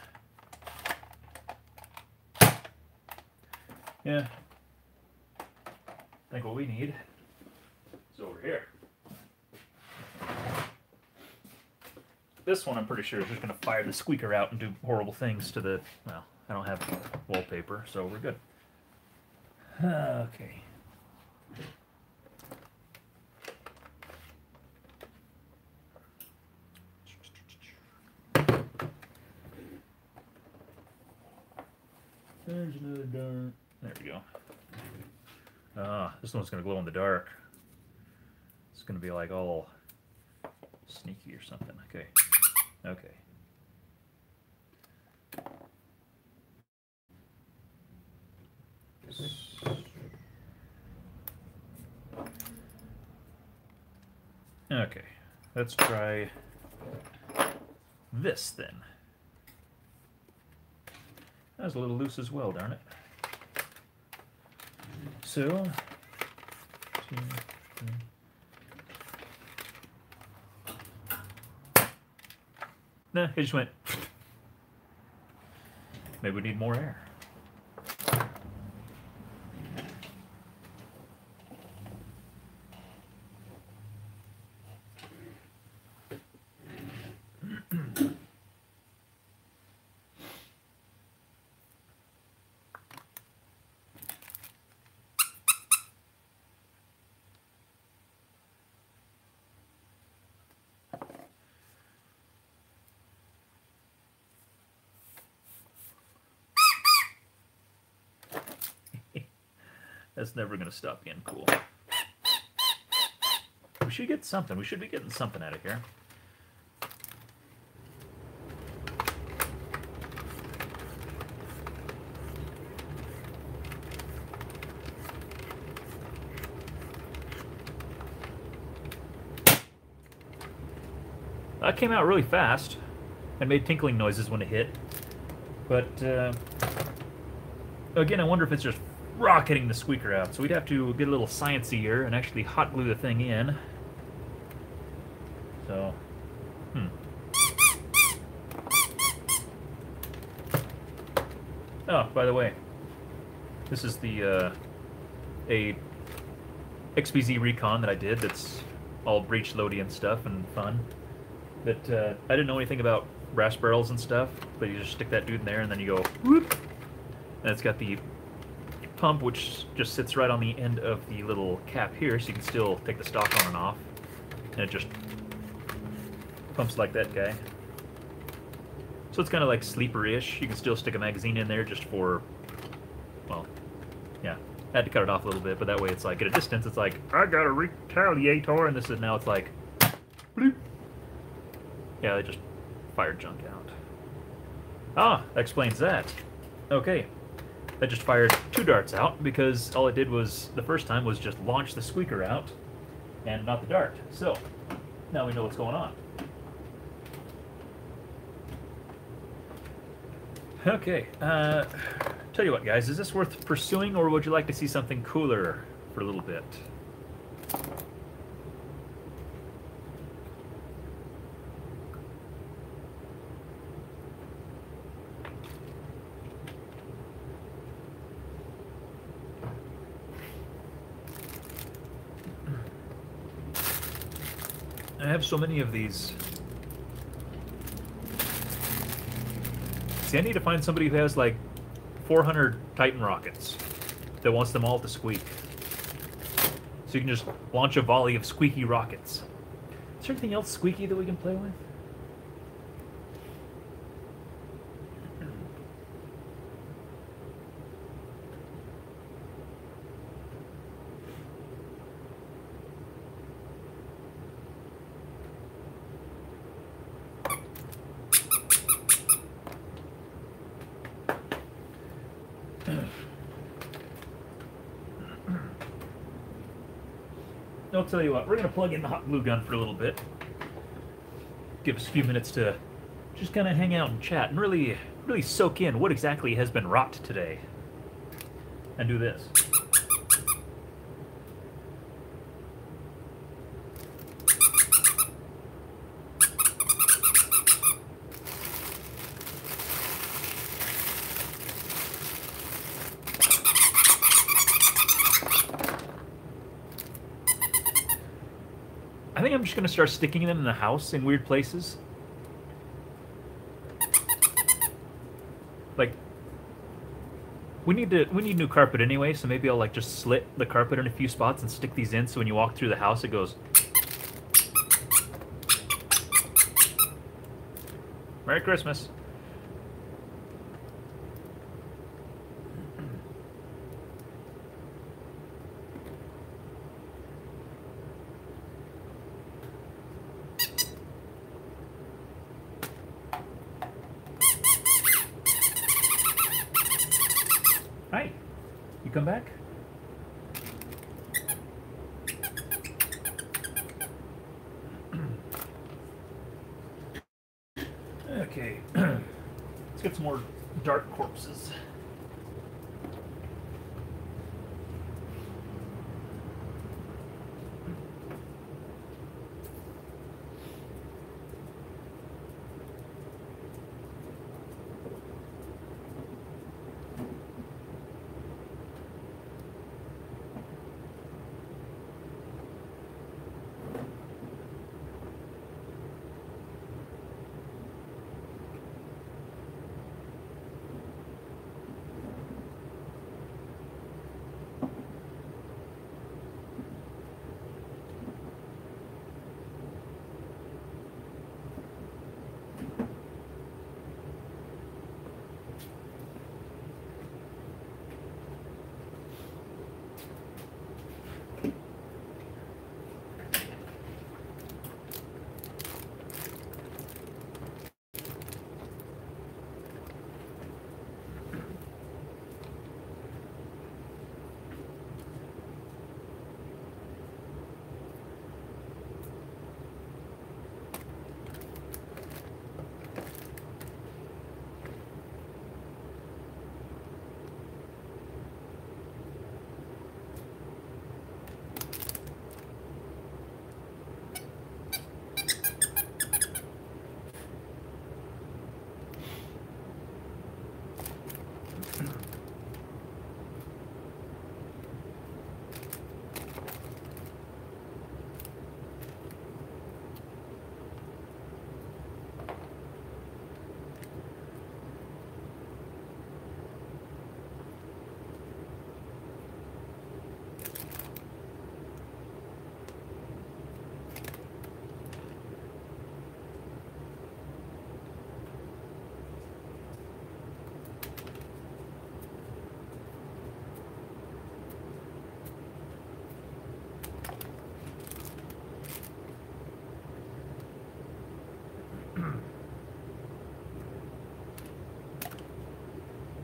Yeah. I think what we need is over here. This one, I'm pretty sure, is just going to fire the squeaker out and do horrible things to the... Well, I don't have wallpaper, so we're good. Okay. There's another dart. There we go. This one's going to glow in the dark. It's going to be like all sneaky or something. Okay. Okay. Okay. Let's try this then. That was a little loose as well, darn it. So, 2, 3. Nah, it just went. Maybe we need more air. That's never going to stop being cool. We should get something. We should be getting something out of here. That came out really fast and made tinkling noises when it hit. But, again, I wonder if it's just rocketing the squeaker out. So we'd have to get a little sciencier and actually hot glue the thing in. So, Oh, by the way, this is the a XBZ recon that I did that's all breech loady and stuff and fun. But I didn't know anything about brass barrels and stuff, but you just stick that dude in there and then you go whoop, and it's got the pump which just sits right on the end of the little cap here, so you can still take the stock on and off, and it just pumps like that guy. So it's kind of like sleeper-ish. You can still stick a magazine in there just for, well, yeah. I had to cut it off a little bit, but that way it's like, at a distance, it's like, I got a retaliator, and this is now it's like, bloop. Yeah, they just fired junk out. Ah, that explains that. Okay. That just fired 2 darts out, because all it did was, the first time, was just launch the squeaker out, and not the dart. So, now we know what's going on. Okay, tell you what, guys, is this worth pursuing, or would you like to see something cooler for a little bit? I have so many of these. See, I need to find somebody who has like 400 Titan rockets that wants them all to squeak. So you can just launch a volley of squeaky rockets. Is there anything else squeaky that we can play with? I'll tell you what, we're going to plug in the hot glue gun for a little bit. Give us a few minutes to just kind of hang out and chat and really soak in what exactly has been wrought today. And do this. I think I'm just gonna start sticking them in the house in weird places. Like, we need new carpet anyway, so maybe I'll like just slit the carpet in a few spots and stick these in, so when you walk through the house, it goes. Merry Christmas. Hi. You come back? Okay. Let's get some more dark corpses.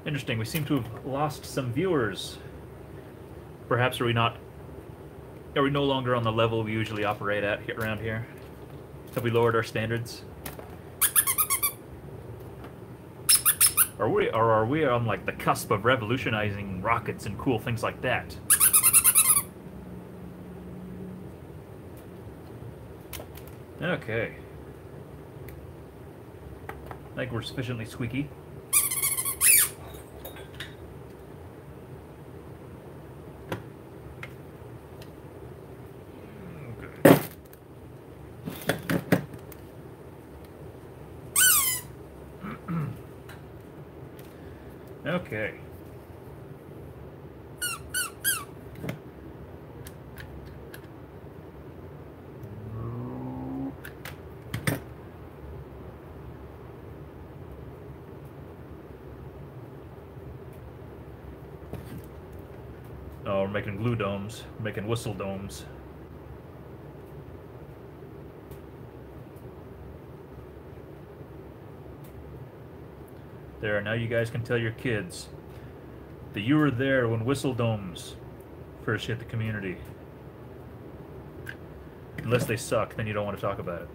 Interesting, we seem to have lost some viewers. Perhaps are we no longer on the level we usually operate at around here? Have we lowered our standards? Or are we on like the cusp of revolutionizing rockets and cool things like that? Okay. I think we're sufficiently squeaky. Okay. Oh, we're making glue domes. We're making whistle domes. There, now you guys can tell your kids. that you were there when whistle domes first hit the community. Unless they suck, then you don't want to talk about it.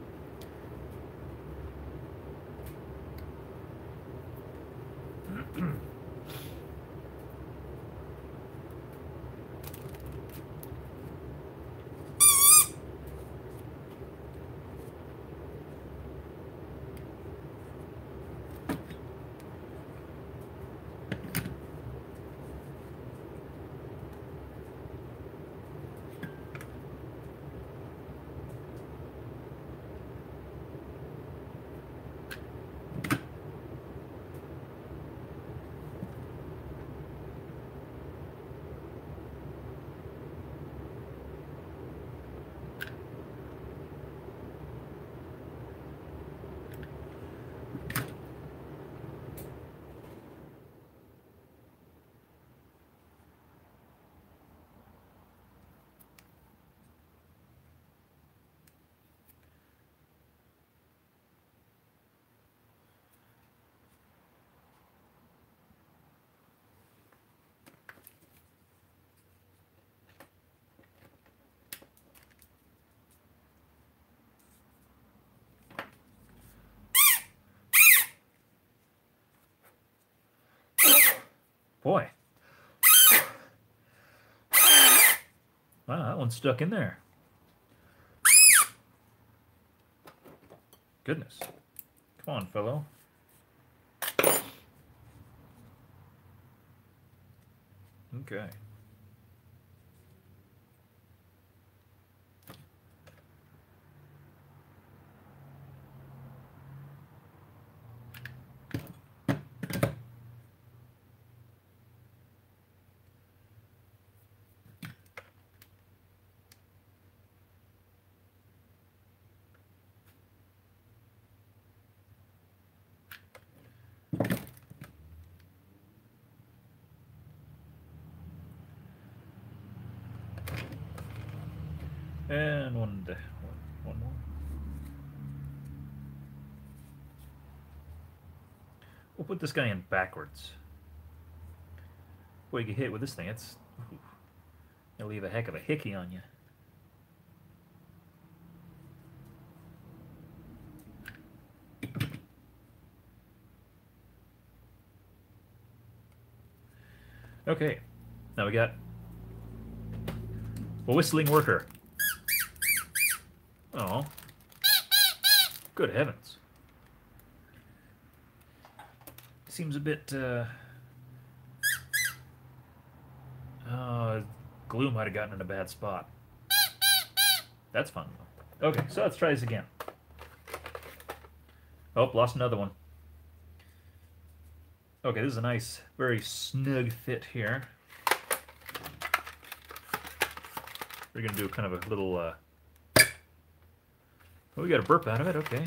Boy. Wow, that one's stuck in there. Goodness. Come on, fellow. Okay. And one more. We'll put this guy in backwards. Boy, you get hit with this thing. It'll leave a heck of a hickey on you. Okay, now we got a whistling worker. Oh, good heavens. Seems a bit, glue might have gotten in a bad spot. That's fun, though. Okay, so let's try this again. Oh, lost another one. Okay, this is a nice, very snug fit here. We're going to do kind of a little, oh, we got a burp out of it, okay.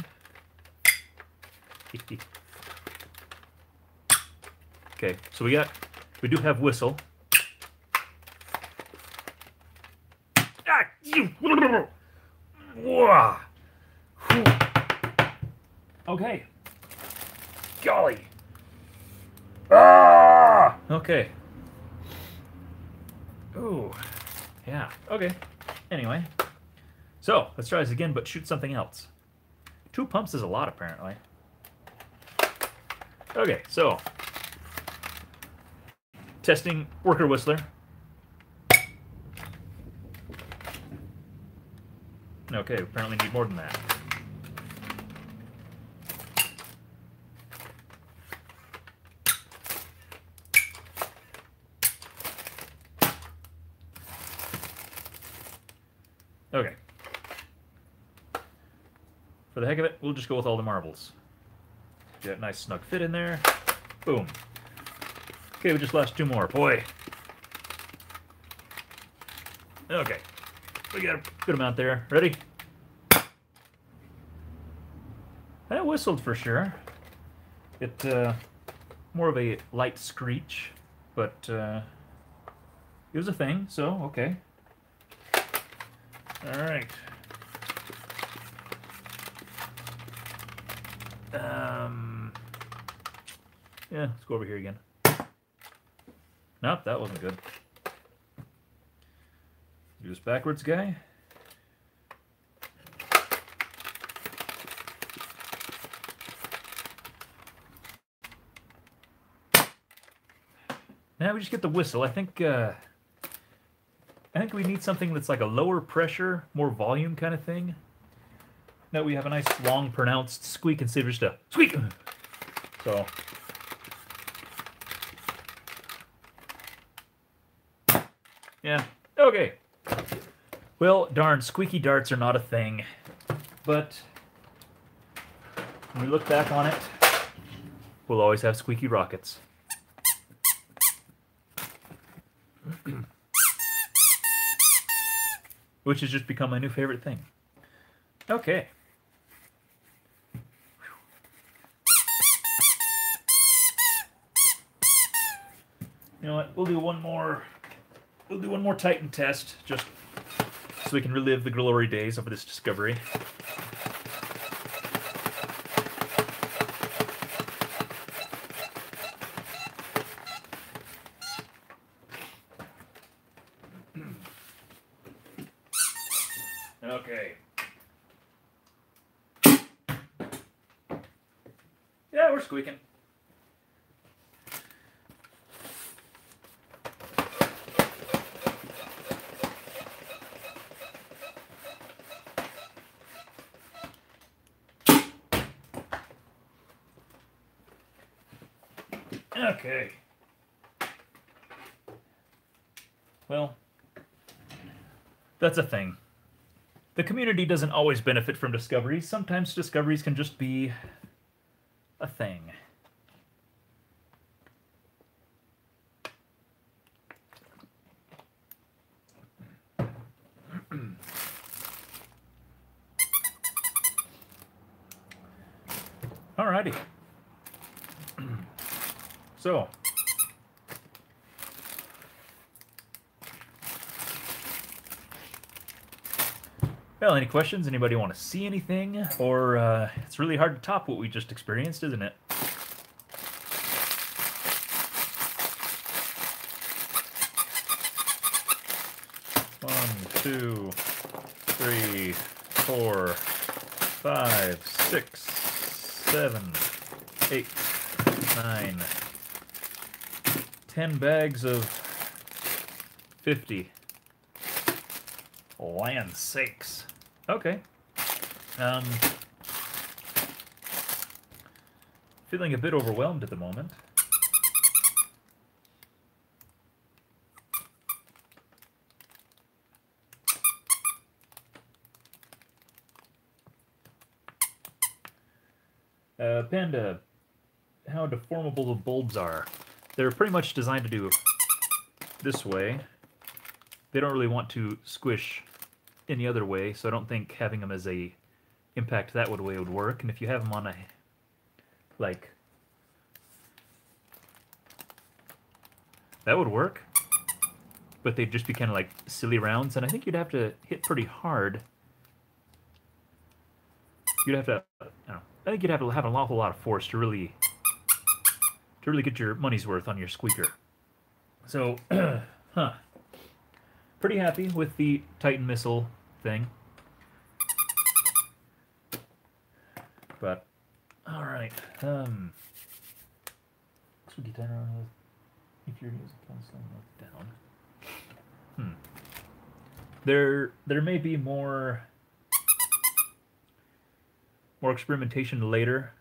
Okay, so we do have whistle. Okay. Golly. Ah! Okay. Ooh. Yeah. Okay. Anyway. So, let's try this again, but shoot something else. 2 pumps is a lot, apparently. Okay, so. Testing worker whistler. Okay, apparently need more than that. Okay. For the heck of it, we'll just go with all the marbles. Get a nice snug fit in there. Boom. Okay, we just lost 2 more. Boy. Okay. We got a good amount there. Ready? That whistled for sure. It, more of a light screech, but, it was a thing, so, okay. Alright. Yeah, let's go over here again. Nope, that wasn't good. Do this backwards, guy. Now we just get the whistle. I think we need something that's like a lower pressure, more volume kind of thing. Now we have a nice long pronounced squeak instead of just a squeak. So yeah, okay. Well, darn, squeaky darts are not a thing. But when we look back on it, we'll always have squeaky rockets. Which has just become my new favorite thing. Okay. You know what? We'll do one more Titan test, just so we can relive the glory days of this discovery. Okay. Yeah, we're squeaking. Okay. Well, that's a thing. The community doesn't always benefit from discoveries. Sometimes discoveries can just be a thing. Alrighty. So, well, any questions? Anybody want to see anything? Or it's really hard to top what we just experienced, isn't it? One, two, three, 4, 5, 6, 7, 8, 9, 10 bags of 50. Land sakes. Okay. Feeling a bit overwhelmed at the moment. Panda, how deformable the bulbs are. They're pretty much designed to do this way. They don't really want to squish any other way, so I don't think having them as a impact that way would work. And if you have them on a, like, that would work, but they'd just be kind of like silly rounds, and I think you'd have to hit pretty hard. You'd have to, I don't know, I think you'd have to have an awful lot of force to really get your money's worth on your squeaker. So, pretty happy with the Titan missile thing. But, alright. Squeaky timer if you're using counseling down. There may be more experimentation later.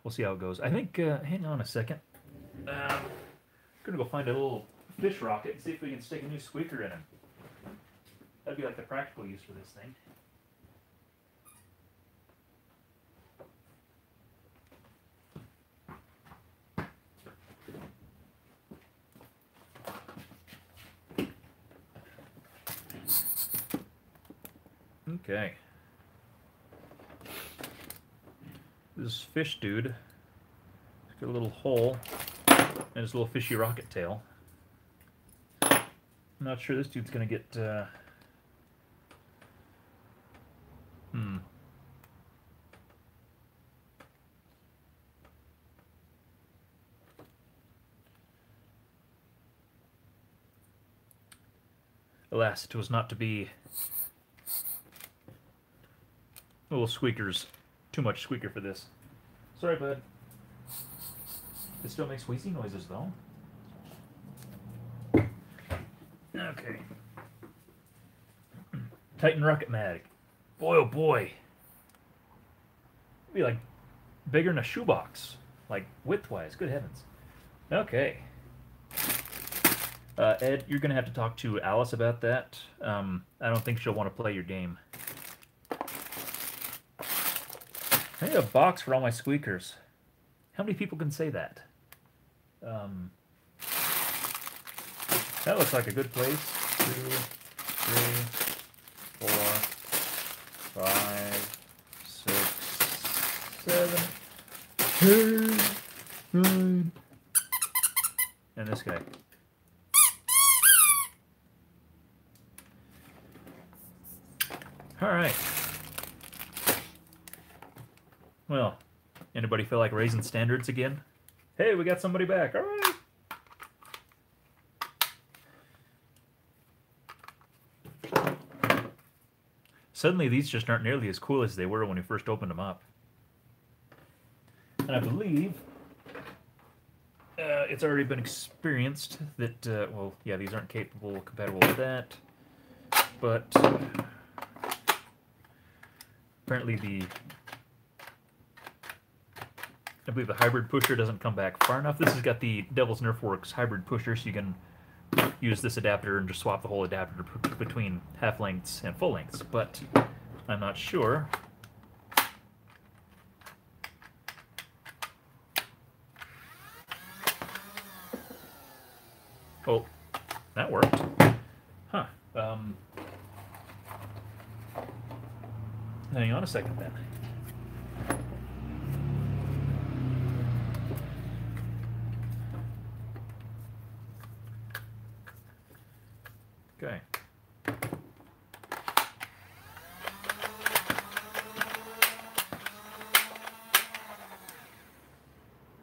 We'll see how it goes. I think, hang on a second. I'm gonna go find a little fish rocket and see if we can stick a new squeaker in it. That'd be like the practical use for this thing. Okay. This fish dude has got a little hole and his little fishy rocket tail. I'm not sure this dude's gonna get Alas, it was not to be. Little squeakers. Too much squeaker for this. Sorry, bud. It still makes wheezy noises, though. Okay. Titan Rocket Mag. Boy, oh boy. It'd be like bigger than a shoebox. Like width-wise. Good heavens. Okay. Ed, you're going to have to talk to Alice about that. I don't think she'll want to play your game. I need a box for all my squeakers. How many people can say that? That looks like a good place. 2, 3, 4, 5, 6, 7, 8, 9. And this guy. All right. Well, anybody feel like raising standards again? Hey, we got somebody back. All right. Suddenly, these just aren't nearly as cool as they were when we first opened them up. And I believe it's already been experienced that, well, yeah, these aren't compatible with that. But apparently I believe the hybrid pusher doesn't come back far enough. This has got the Devil's Nerf Works hybrid pusher, so you can use this adapter and just swap the whole adapter between half lengths and full lengths. But I'm not sure. Oh, that worked. Huh. Hang on a second then. Okay.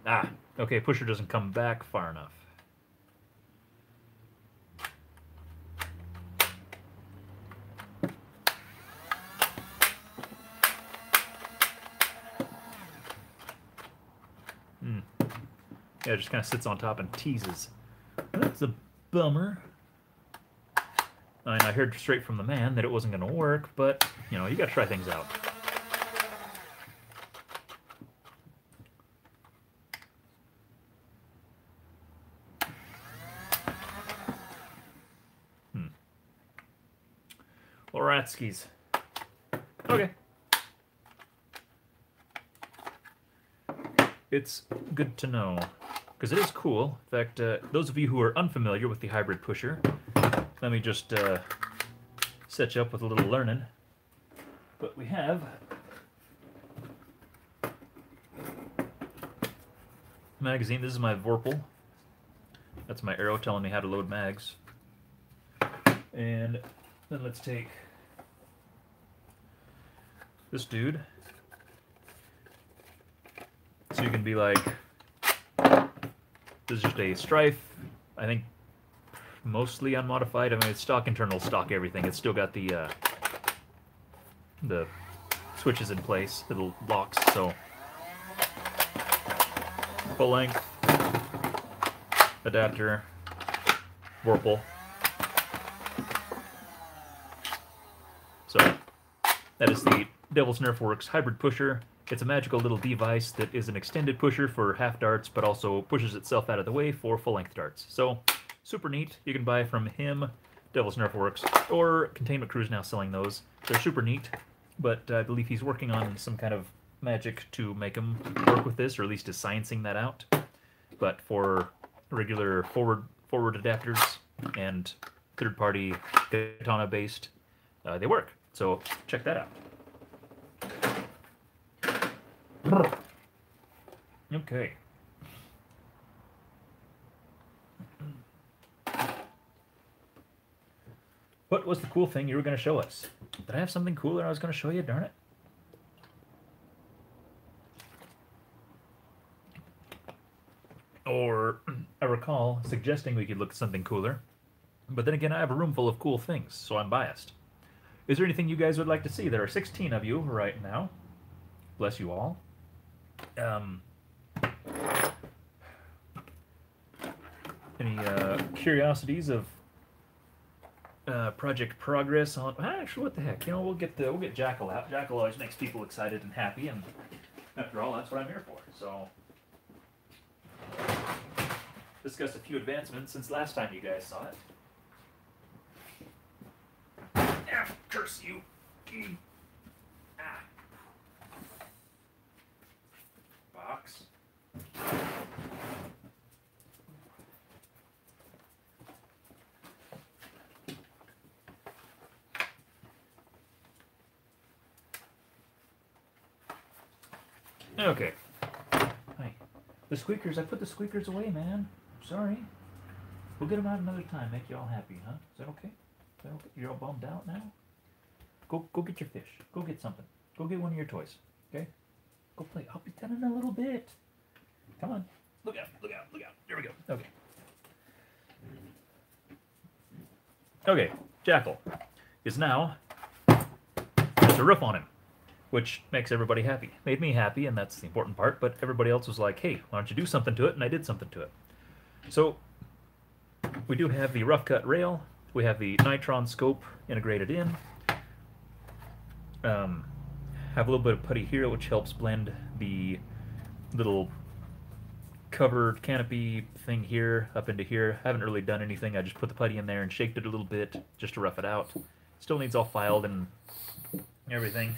Ah, okay, pusher doesn't come back far enough. Yeah, it just kind of sits on top and teases. That's a bummer. I mean, I heard straight from the man that it wasn't going to work, but, you know, you got to try things out. Well, ratskis. Okay. It's good to know, because it is cool. In fact, those of you who are unfamiliar with the hybrid pusher, let me just set you up with a little learning. But we have magazine. This is my Vorpal. That's my arrow telling me how to load mags. And then let's take this dude. So you can be like, this is just a Strife, I think mostly unmodified. I mean, it's stock internal, stock everything. It's still got the switches in place, little locks, so full length, adapter, Vorpal. So that is the Devil's Nerf Works hybrid pusher. It's a magical little device that is an extended pusher for half darts, but also pushes itself out of the way for full-length darts. So, super neat. You can buy from him, Devil's Nerf Works, or Containment Crew's now selling those. They're super neat, but I believe he's working on some kind of magic to make them work with this, or at least is sciencing that out. But for regular forward adapters and third-party katana-based, they work. So, check that out. Okay. What was the cool thing you were going to show us? Did I have something cooler I was going to show you? Darn it. Or I recall suggesting we could look at something cooler. But then again, I have a room full of cool things, so I'm biased. Is there anything you guys would like to see? There are 16 of you right now. Bless you all. Any curiosities of project progress on? Actually, what the heck? You know, we'll get Jackal out. Jackal always makes people excited and happy, and after all, that's what I'm here for. So, discuss a few advancements since last time you guys saw it. Ah, curse you! Ah. Box. Okay. Hi. The squeakers, I put the squeakers away, man. Sorry. We'll get them out another time, make you all happy, huh? Is that okay? Is that okay? You're all bummed out now? Go get your fish. Go get something. Go get one of your toys. Okay? Go play. I'll be done in a little bit. Come on. Look out, look out, look out. There we go. Okay. Okay, Jackal is now there's a roof on him, which makes everybody happy. Made me happy, and that's the important part, but everybody else was like, hey, why don't you do something to it? And I did something to it. So, we do have the rough cut rail, we have the nitron scope integrated in, have a little bit of putty here, which helps blend the little covered canopy thing here up into here. I haven't really done anything, I just put the putty in there and shaped it a little bit just to rough it out. Still needs all filed and everything.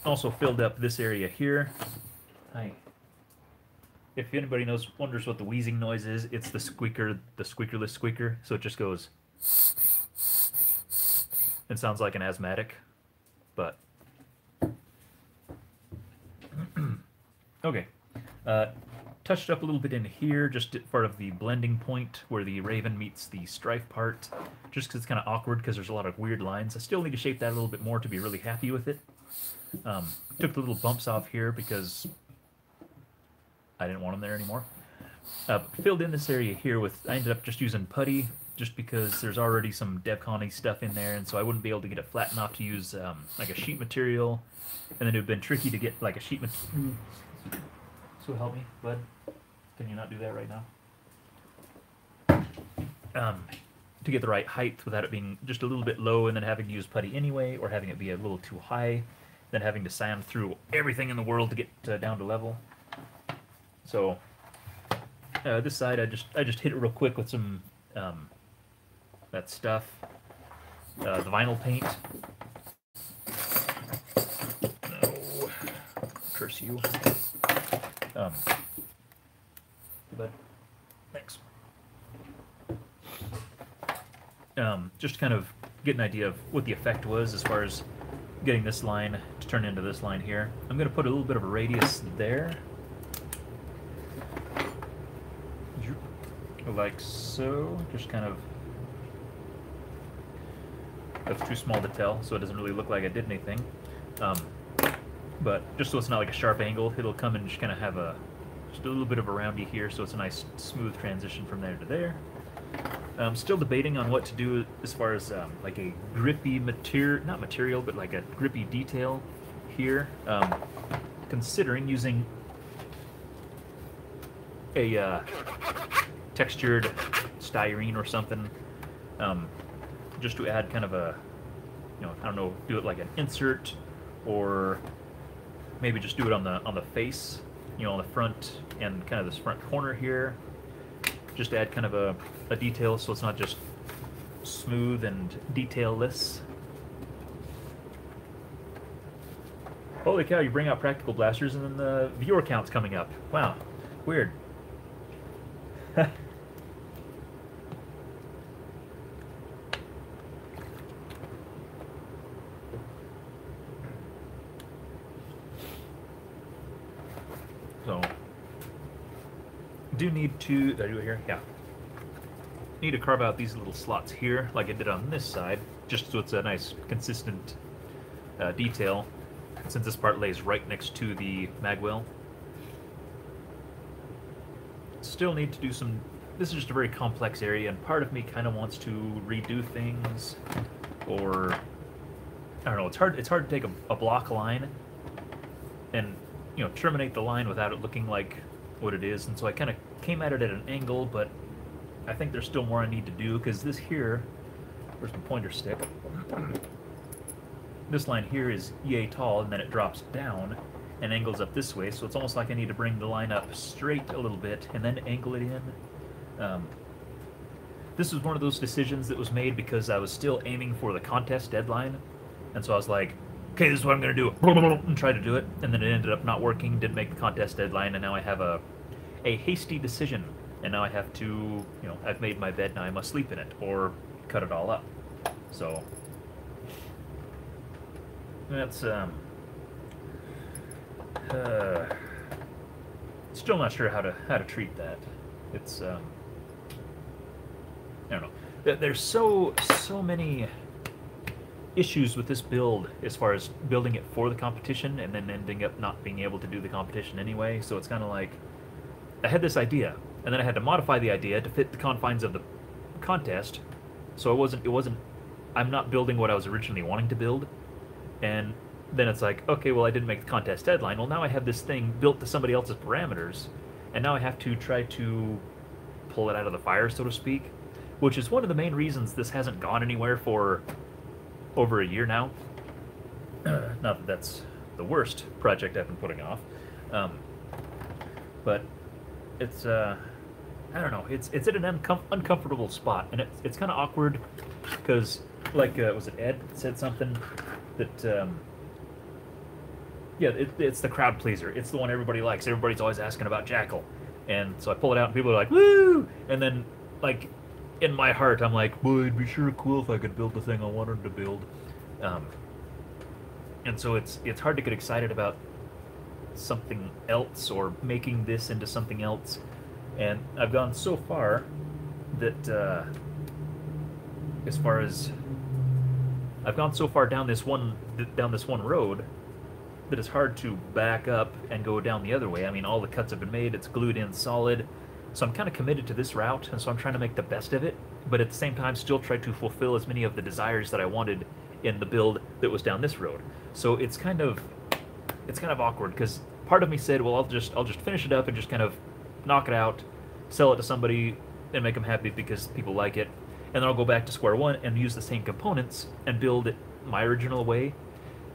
Also filled up this area here. Hi. If anybody wonders what the wheezing noise is, it's the squeaker, the squeakerless squeaker. So it just goes. It sounds like an asthmatic, but okay. Touched up a little bit in here, just part of the blending point where the raven meets the strife part, just because it's kind of awkward because there's a lot of weird lines. I still need to shape that a little bit more to be really happy with it. Took the little bumps off here because I didn't want them there anymore. Filled in this area here with, I ended up just using putty, just because there's already some DevCon-y stuff in there, and so I wouldn't be able to get it flat enough to use like a sheet material, and then it would have been tricky to get like a sheet material. So help me, bud. Can you not do that right now? To get the right height without it being just a little bit low and then having to use putty anyway, or having it be a little too high, then having to sand through everything in the world to get down to level. So this side, I just hit it real quick with some that stuff, the vinyl paint. No, curse you. But thanks. Just to kind of get an idea of what the effect was as far as getting this line to turn into this line here. I'm going to put a little bit of a radius there. Like so. Just kind of... That's too small to tell, so it doesn't really look like I did anything. But just so it's not like a sharp angle, it'll come and just kind of have just a little bit of a roundy here, so it's a nice smooth transition from there to there. Still debating on what to do as far as like a grippy not material, but like a grippy detail here. Considering using a textured styrene or something, just to add kind of a, I don't know, do it like an insert, or maybe just do it on the face, on the front and kind of this front corner here. Just add kind of a detail so it's not just smooth and detailless. Holy cow, you bring out practical blasters and then the viewer count's coming up. Wow, weird. So, do need to, did I do it here? Yeah. Need to carve out these little slots here, like I did on this side, just so it's a nice, consistent detail, since this part lays right next to the magwell. still need to do some. This is just a very complex area, and part of me kind of wants to redo things, or I don't know. It's hard. It's hard to take a block line and terminate the line without it looking like what it is. And so I kind of came at it at an angle, but I think there's still more I need to do because this here, where's my pointer stick? This line here is yay tall, and then it drops down and angles up this way. So it's almost like I need to bring the line up straight a little bit and then angle it in. This was one of those decisions that was made because I was still aiming for the contest deadline, and so I was like, okay, this is what I'm going to do, and try to do it, and then it ended up not working, didn't make the contest deadline, and now I have a hasty decision, and now I have to, I've made my bed, now I must sleep in it, or cut it all up. So, that's, still not sure how to treat that. It's, I don't know. There's so many issues with this build as far as building it for the competition and then ending up not being able to do the competition anyway. So it's kind of like I had this idea and then I had to modify the idea to fit the confines of the contest. So it wasn't I'm not building what I was originally wanting to build. And then it's like, okay, well, I didn't make the contest deadline. Well, now I have this thing built to somebody else's parameters, and now I have to try to pull it out of the fire, so to speak. Which is one of the main reasons this hasn't gone anywhere for over a year now. Not that that's the worst project I've been putting off, but it's I don't know. It's at an uncomfortable spot, and it's kind of awkward because, like, was it Ed that said something that yeah, it's the crowd pleaser. It's the one everybody likes. Everybody's always asking about Jackal, and so I pull it out, and people are like, "Woo!" And then, like, in my heart, I'm like, boy, it'd be sure cool if I could build the thing I wanted to build. And so it's hard to get excited about something else or making this into something else. And I've gone so far that as far as I've gone so far down this one road that it's hard to back up and go down the other way. I mean, all the cuts have been made. It's glued in solid. So I'm kind of committed to this route, and so I'm trying to make the best of it, but at the same time still try to fulfill as many of the desires that I wanted in the build that was down this road. So it's kind of awkward because part of me said, well, I'll just finish it up and just kind of knock it out, sell it to somebody, and make them happy because people like it, and then I'll go back to square one and use the same components and build it my original way.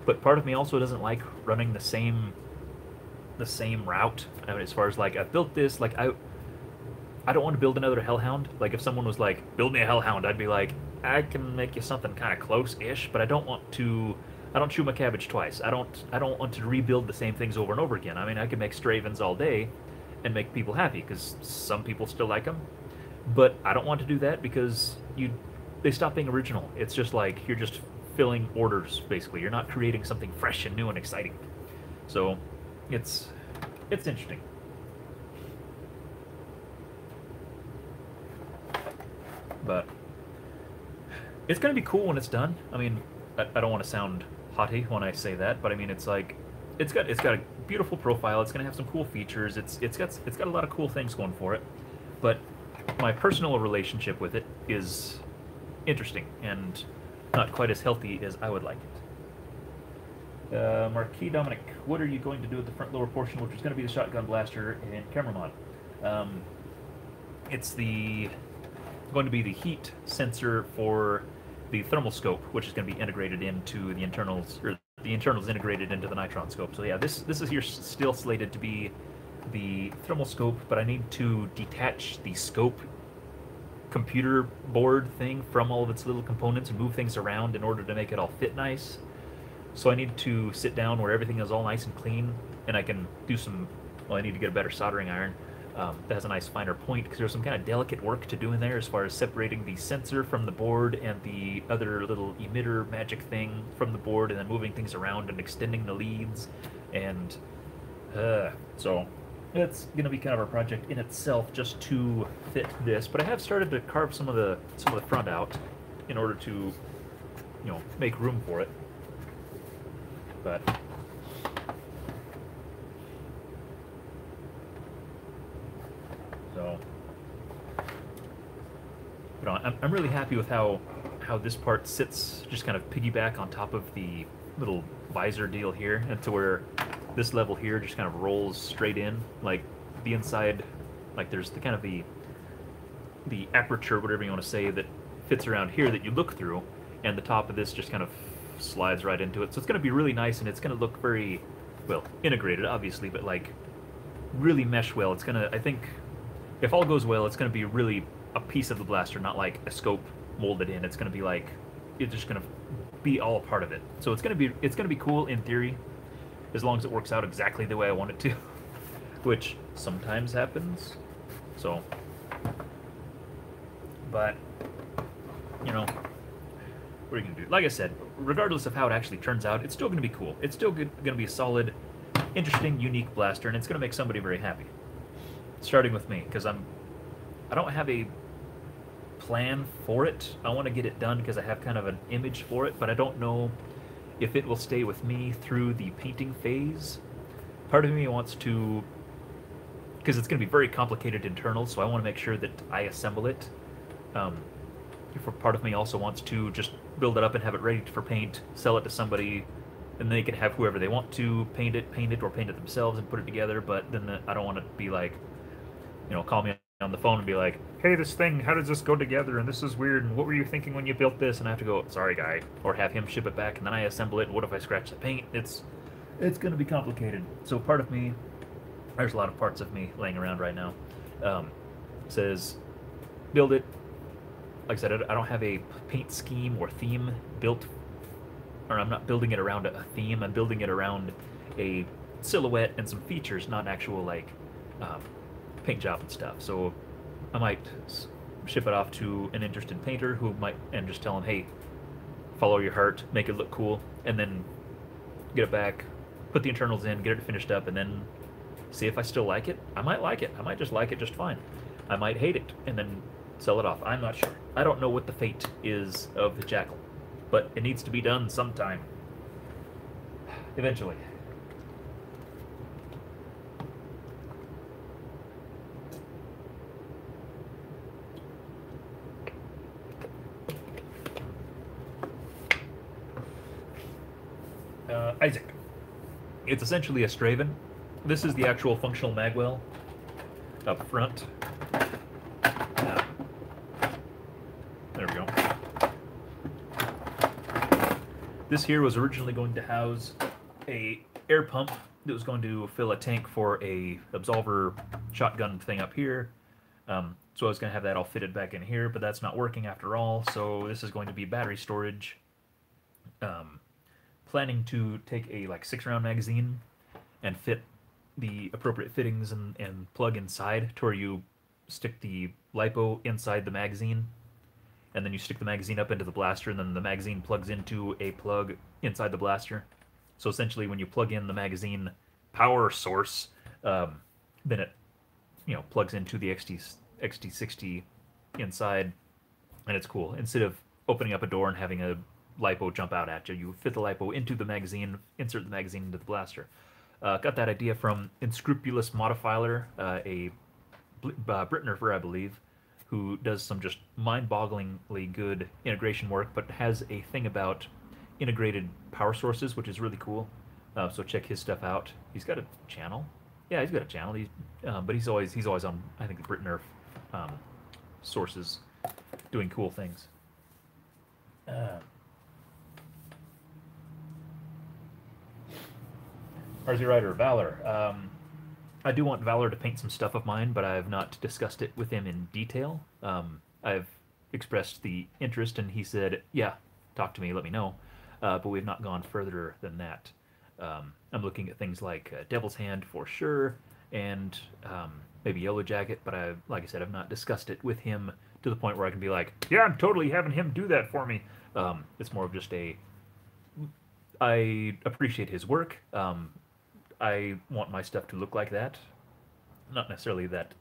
But part of me also doesn't like running the same route. I mean, as far as like I've built this, like I don't want to build another Hellhound. Like, if someone was like, build me a Hellhound, I'd be like, I can make you something kind of close-ish, but I don't chew my cabbage twice. I don't want to rebuild the same things over and over again. I mean, I could make Stravens all day and make people happy, because some people still like them, but I don't want to do that because they stop being original. It's just like, you're just filling orders, basically. You're not creating something fresh and new and exciting. So, it's interesting. But it's going to be cool when it's done. I mean, I don't want to sound haughty when I say that, but I mean, it's like it's got a beautiful profile. It's going to have some cool features. It's got a lot of cool things going for it. But my personal relationship with it is interesting and not quite as healthy as I would like it. Marquis Dominic, what are you going to do with the front lower portion, which is going to be the shotgun blaster and camera mod? It's going to be the heat sensor for the thermal scope, which is going to be integrated into the internals, or the internals integrated into the nitron scope. So yeah, this is here still slated to be the thermal scope, but I need to detach the scope computer board thing from all of its little components and move things around in order to make it all fit nice. So I need to sit down where everything is all nice and clean, and I can do some, well, I need to get a better soldering iron that has a nice finer point, because there's some kind of delicate work to do in there as far as separating the sensor from the board and the other little emitter magic thing from the board, and then moving things around and extending the leads, and so it's going to be kind of a project in itself just to fit this. But I have started to carve some of the front out in order to, make room for it. But so But I'm really happy with how this part sits, just kind of piggyback on top of the little visor deal here, and to where this level here just kind of rolls straight in, like the inside, like there's the kind of the aperture, whatever you want to say, that fits around here that you look through, and the top of this just kind of slides right into it. So it's going to be really nice, and it's going to look very, well, integrated, obviously, but like really mesh well. It's going to, I think, if all goes well, it's going to be really a piece of the blaster, not like a scope molded in. It's going to be like, it's just going to be all a part of it. So it's going to be cool in theory, as long as it works out exactly the way I want it to, which sometimes happens. So, but, you know, what are you going to do? Like I said, regardless of how it actually turns out, it's still going to be cool. It's still going to be a solid, interesting, unique blaster, and it's going to make somebody very happy. Starting with me, because I don't have a plan for it. I want to get it done because I have kind of an image for it, but I don't know if it will stay with me through the painting phase. Part of me wants to, because it's going to be very complicated internal, so I want to make sure that I assemble it. For part of me also wants to just build it up and have it ready for paint, sell it to somebody, and they can have whoever they want to paint it, or paint it themselves and put it together. But then I don't want to be like, you know, call me on the phone and be like, hey, this thing, how does this go together, and this is weird, and what were you thinking when you built this? And I have to go, sorry guy, or have him ship it back, and then I assemble it, and what if I scratch the paint? It's going to be complicated. So part of me, there's a lot of parts of me laying around right now, says build it. Like I said, I don't have a paint scheme or theme built, or I'm not building it around a theme. I'm building it around a silhouette and some features, not actual like paint job and stuff. So I might ship it off to an interested painter who might, and just tell him, hey, follow your heart, make it look cool, and then get it back, put the internals in, get it finished up, and then see if I still like it. I might like it. I might just like it just fine. I might hate it, and then sell it off. I'm not sure. I don't know what the fate is of the Jackal, but it needs to be done sometime. Eventually. Isaac. It's essentially a Straven. This is the actual functional magwell up front. There we go. This here was originally going to house a air pump that was going to fill a tank for a absolver shotgun thing up here. So I was going to have that all fitted back in here, but that's not working after all. So this is going to be battery storage. Planning to take a like 6-round magazine and fit the appropriate fittings and plug inside to where you stick the lipo inside the magazine, and then you stick the magazine up into the blaster, and then the magazine plugs into a plug inside the blaster. So essentially, when you plug in the magazine power source, then it, you know, plugs into the XT60 inside, and it's cool. Instead of opening up a door and having a lipo jump out at you, you fit the lipo into the magazine, insert the magazine into the blaster. Got that idea from Unscrupulous Modifiler, a Britner, I believe, who does some just mind-bogglingly good integration work, but has a thing about integrated power sources, which is really cool. So check his stuff out. He's got a channel. Yeah, he's got a channel. But he's always on, I think, the Britner sources, doing cool things. RZ Rider, Valor. I do want Valor to paint some stuff of mine, but I have not discussed it with him in detail. I've expressed the interest, and he said, yeah, talk to me, let me know. But we've not gone further than that. I'm looking at things like Devil's Hand for sure, and maybe Yellow Jacket, but like I said, I've not discussed it with him to the point where I can be like, yeah, I'm totally having him do that for me. It's more of just I appreciate his work. I want my stuff to look like that. Not necessarily that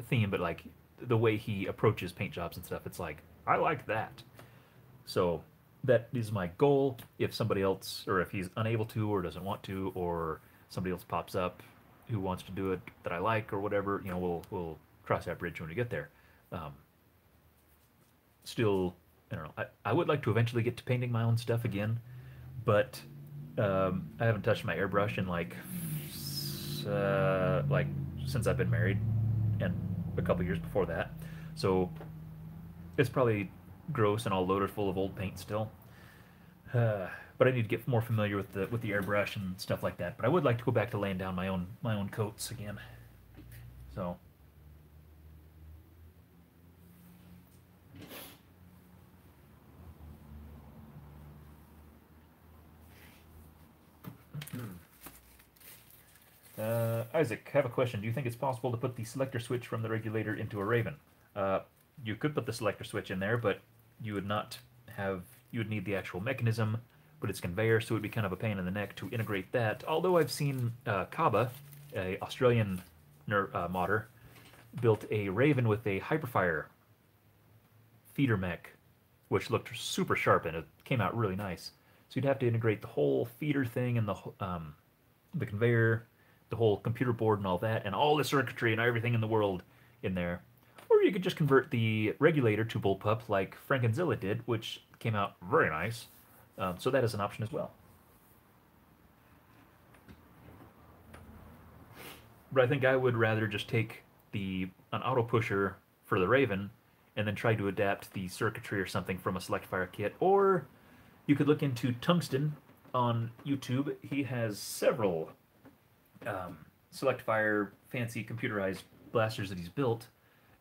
theme, but like the way he approaches paint jobs and stuff. It's like, I like that. So that is my goal. If somebody else, or if he's unable to or doesn't want to, or somebody else pops up who wants to do it that I like or whatever, you know, we'll cross that bridge when we get there. still, I don't know. I would like to eventually get to painting my own stuff again, but I haven't touched my airbrush in like since I've been married, and a couple years before that. So it's probably gross and all loaded full of old paint still. But I need to get more familiar with the airbrush and stuff like that. But I would like to go back to laying down my own coats again. So Isaac, I have a question. Do you think it's possible to put the selector switch from the regulator into a Raven? Uh, you could put the selector switch in there, but you would not have. You would need the actual mechanism, but it's conveyor, so it would be kind of a pain in the neck to integrate that. Although I've seen Kaba, a Australian modder, built a Raven with a Hyperfire feeder mech, which looked super sharp and it came out really nice. So you'd have to integrate the whole feeder thing and the conveyor, the whole computer board and all the circuitry and everything in the world in there. Or you could just convert the regulator to bullpup like Frankenzilla did, which came out very nice. So that is an option as well. But I think I would rather just take an auto pusher for the Raven and then try to adapt the circuitry or something from a select fire kit. Or you could look into Tungsten on YouTube. He has several select fire fancy computerized blasters that he's built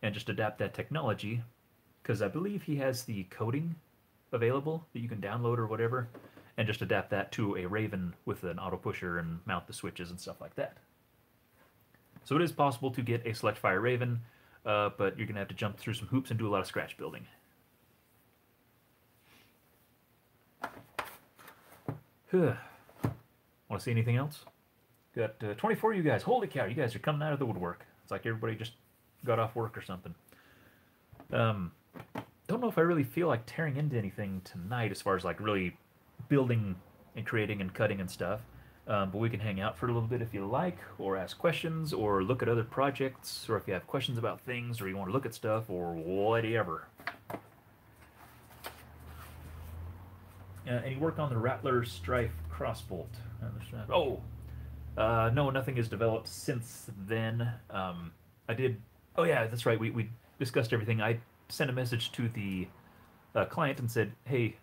and just adapt that technology, because I believe he has the coding available that you can download or whatever, and just adapt that to a Raven with an auto pusher and mount the switches and stuff like that. So it is possible to get a select fire Raven, but you're going to have to jump through some hoops and do a lot of scratch building. Want to see anything else? Got 24 of you guys. Holy cow, you guys are coming out of the woodwork. It's like everybody just got off work or something. Don't know if I really feel like tearing into anything tonight as far as like really building and creating and cutting and stuff. But we can hang out for a little bit if you like, or ask questions, or look at other projects, or if you have questions about things, or you want to look at stuff, or whatever. Any work on the Rattler Strife crossbolt? Oh, no, nothing is developed since then. I did. Oh yeah, that's right. We discussed everything. I sent a message to the client and said, "Hey,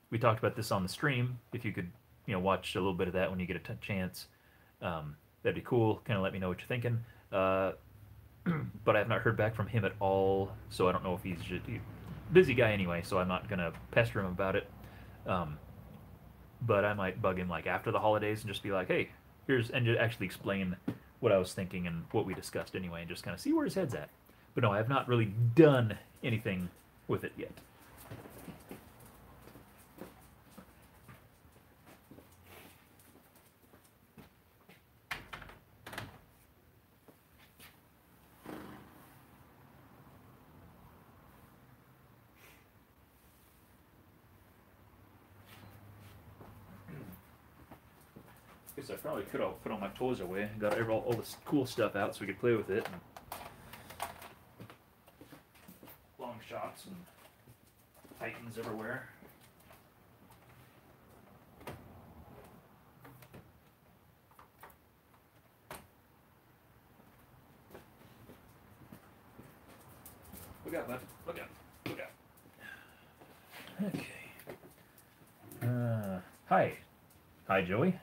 we talked about this on the stream. If you could, watch a little bit of that when you get a chance, that'd be cool. Kind of let me know what you're thinking." But I have not heard back from him at all, so I don't know if he's just a busy guy anyway. So I'm not gonna pester him about it. But I might bug him like after the holidays and just be like, "Hey, and just actually explain what I was thinking and what we discussed anyway, and just kind of see where his head's at." But no, I have not really done anything with it yet. Guess I probably could have put all my toys away and got all this cool stuff out so we could play with it. And long shots and Titans everywhere. Look out, bud. Look out. Look out. Okay. Hi. Hi, Joey.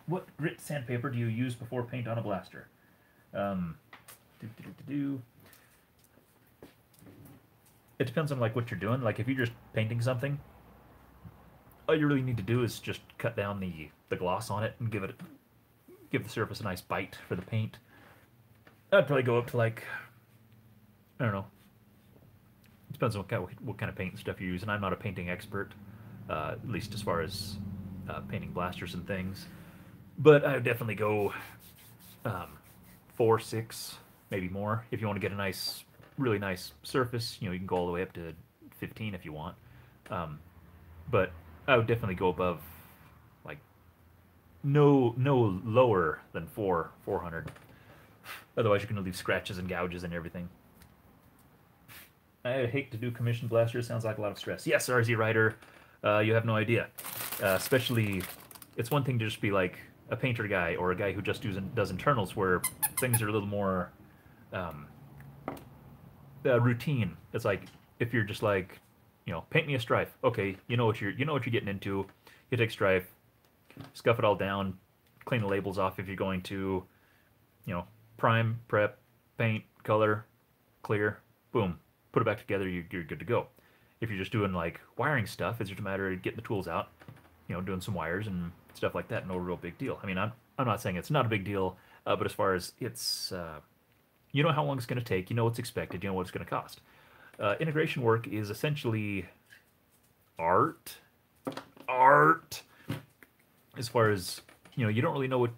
What grit sandpaper do you use before paint on a blaster? It depends on like what you're doing. Like if you're just painting something, all you really need to do is just cut down the gloss on it and give the surface a nice bite for the paint. I'd probably go up to like, I don't know. It depends on what kind of paint and stuff you use. And I'm not a painting expert, at least as far as painting blasters and things. But I would definitely go 4, 6, maybe more. If you want to get a nice, really nice surface, you can go all the way up to 15 if you want. But I would definitely go above, like, no lower than 400. Otherwise, you're going to leave scratches and gouges and everything. I hate to do commission blasters. Sounds like a lot of stress. Yes, RZ Rider, you have no idea. Especially, it's one thing to just be like a painter guy or a guy who just does internals, where things are a little more um, routine. It's like if you're just like, paint me a strife. Okay, you know what you're getting into. You take strife, scuff it all down, clean the labels off if you're going to, prime, prep, paint, color, clear, boom, put it back together. You're good to go. If you're just doing like wiring stuff, it's just a matter of getting the tools out, doing some wires and stuff like that. No real big deal. I mean, I'm not saying it's not a big deal, but as far as it's, you know how long it's going to take, you know what's expected, you know what it's going to cost. Integration work is essentially art. Art. As far as, you don't really know what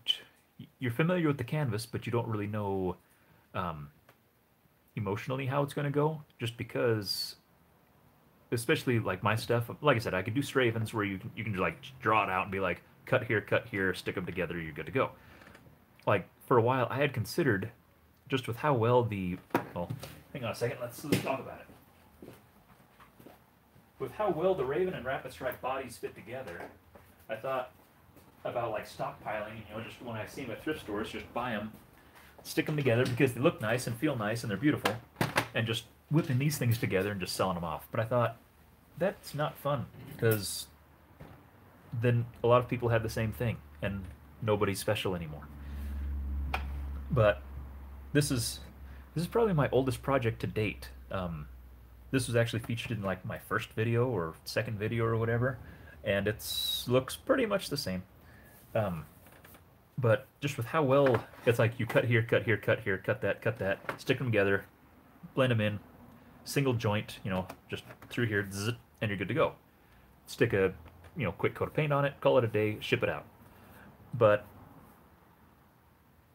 you're familiar with the canvas, but you don't really know emotionally how it's going to go, just because, especially like my stuff, like I said, I could do stravens where you can like draw it out and be like, cut here, stick them together, you're good to go. Like for a while, I had considered, just with how well well, hang on a second, let's talk about it. With how well the Raven and Rapid Strike bodies fit together, I thought about like stockpiling, just when I see them at thrift stores, just buy them, stick them together because they look nice and feel nice and they're beautiful, and just whipping these things together and just selling them off. But I thought, that's not fun, because then a lot of people have the same thing and nobody's special anymore. But this is probably my oldest project to date. This was actually featured in like my first video or second video or whatever, and looks pretty much the same. But just with how well, it's like you cut here, cut that, stick them together, blend them in, single joint, just through here, zzz, and you're good to go. Stick a, quick coat of paint on it, call it a day, ship it out. But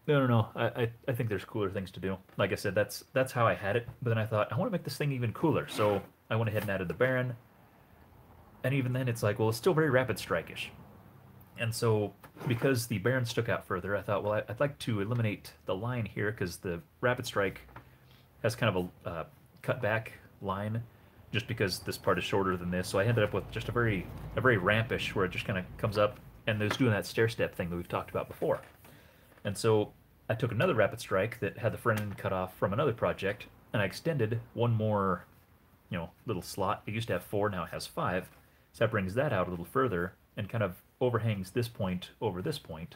no. I think there's cooler things to do. Like I said, that's how I had it. But then I thought, I want to make this thing even cooler. So I went ahead and added the Baron. And even then, it's like, well, it's still very Rapid Strike-ish. And so, because the Baron stuck out further, I thought, well, I'd like to eliminate the line here, because the Rapid Strike has kind of a cut back line, just because this part is shorter than this. So I ended up with just a very rampish, where it just kind of comes up, and there's doing that stair step thing that we've talked about before. And so I took another Rapid Strike that had the front end cut off from another project, and I extended one more, little slot. It used to have 4, now it has 5. So that brings that out a little further and kind of overhangs this point over this point.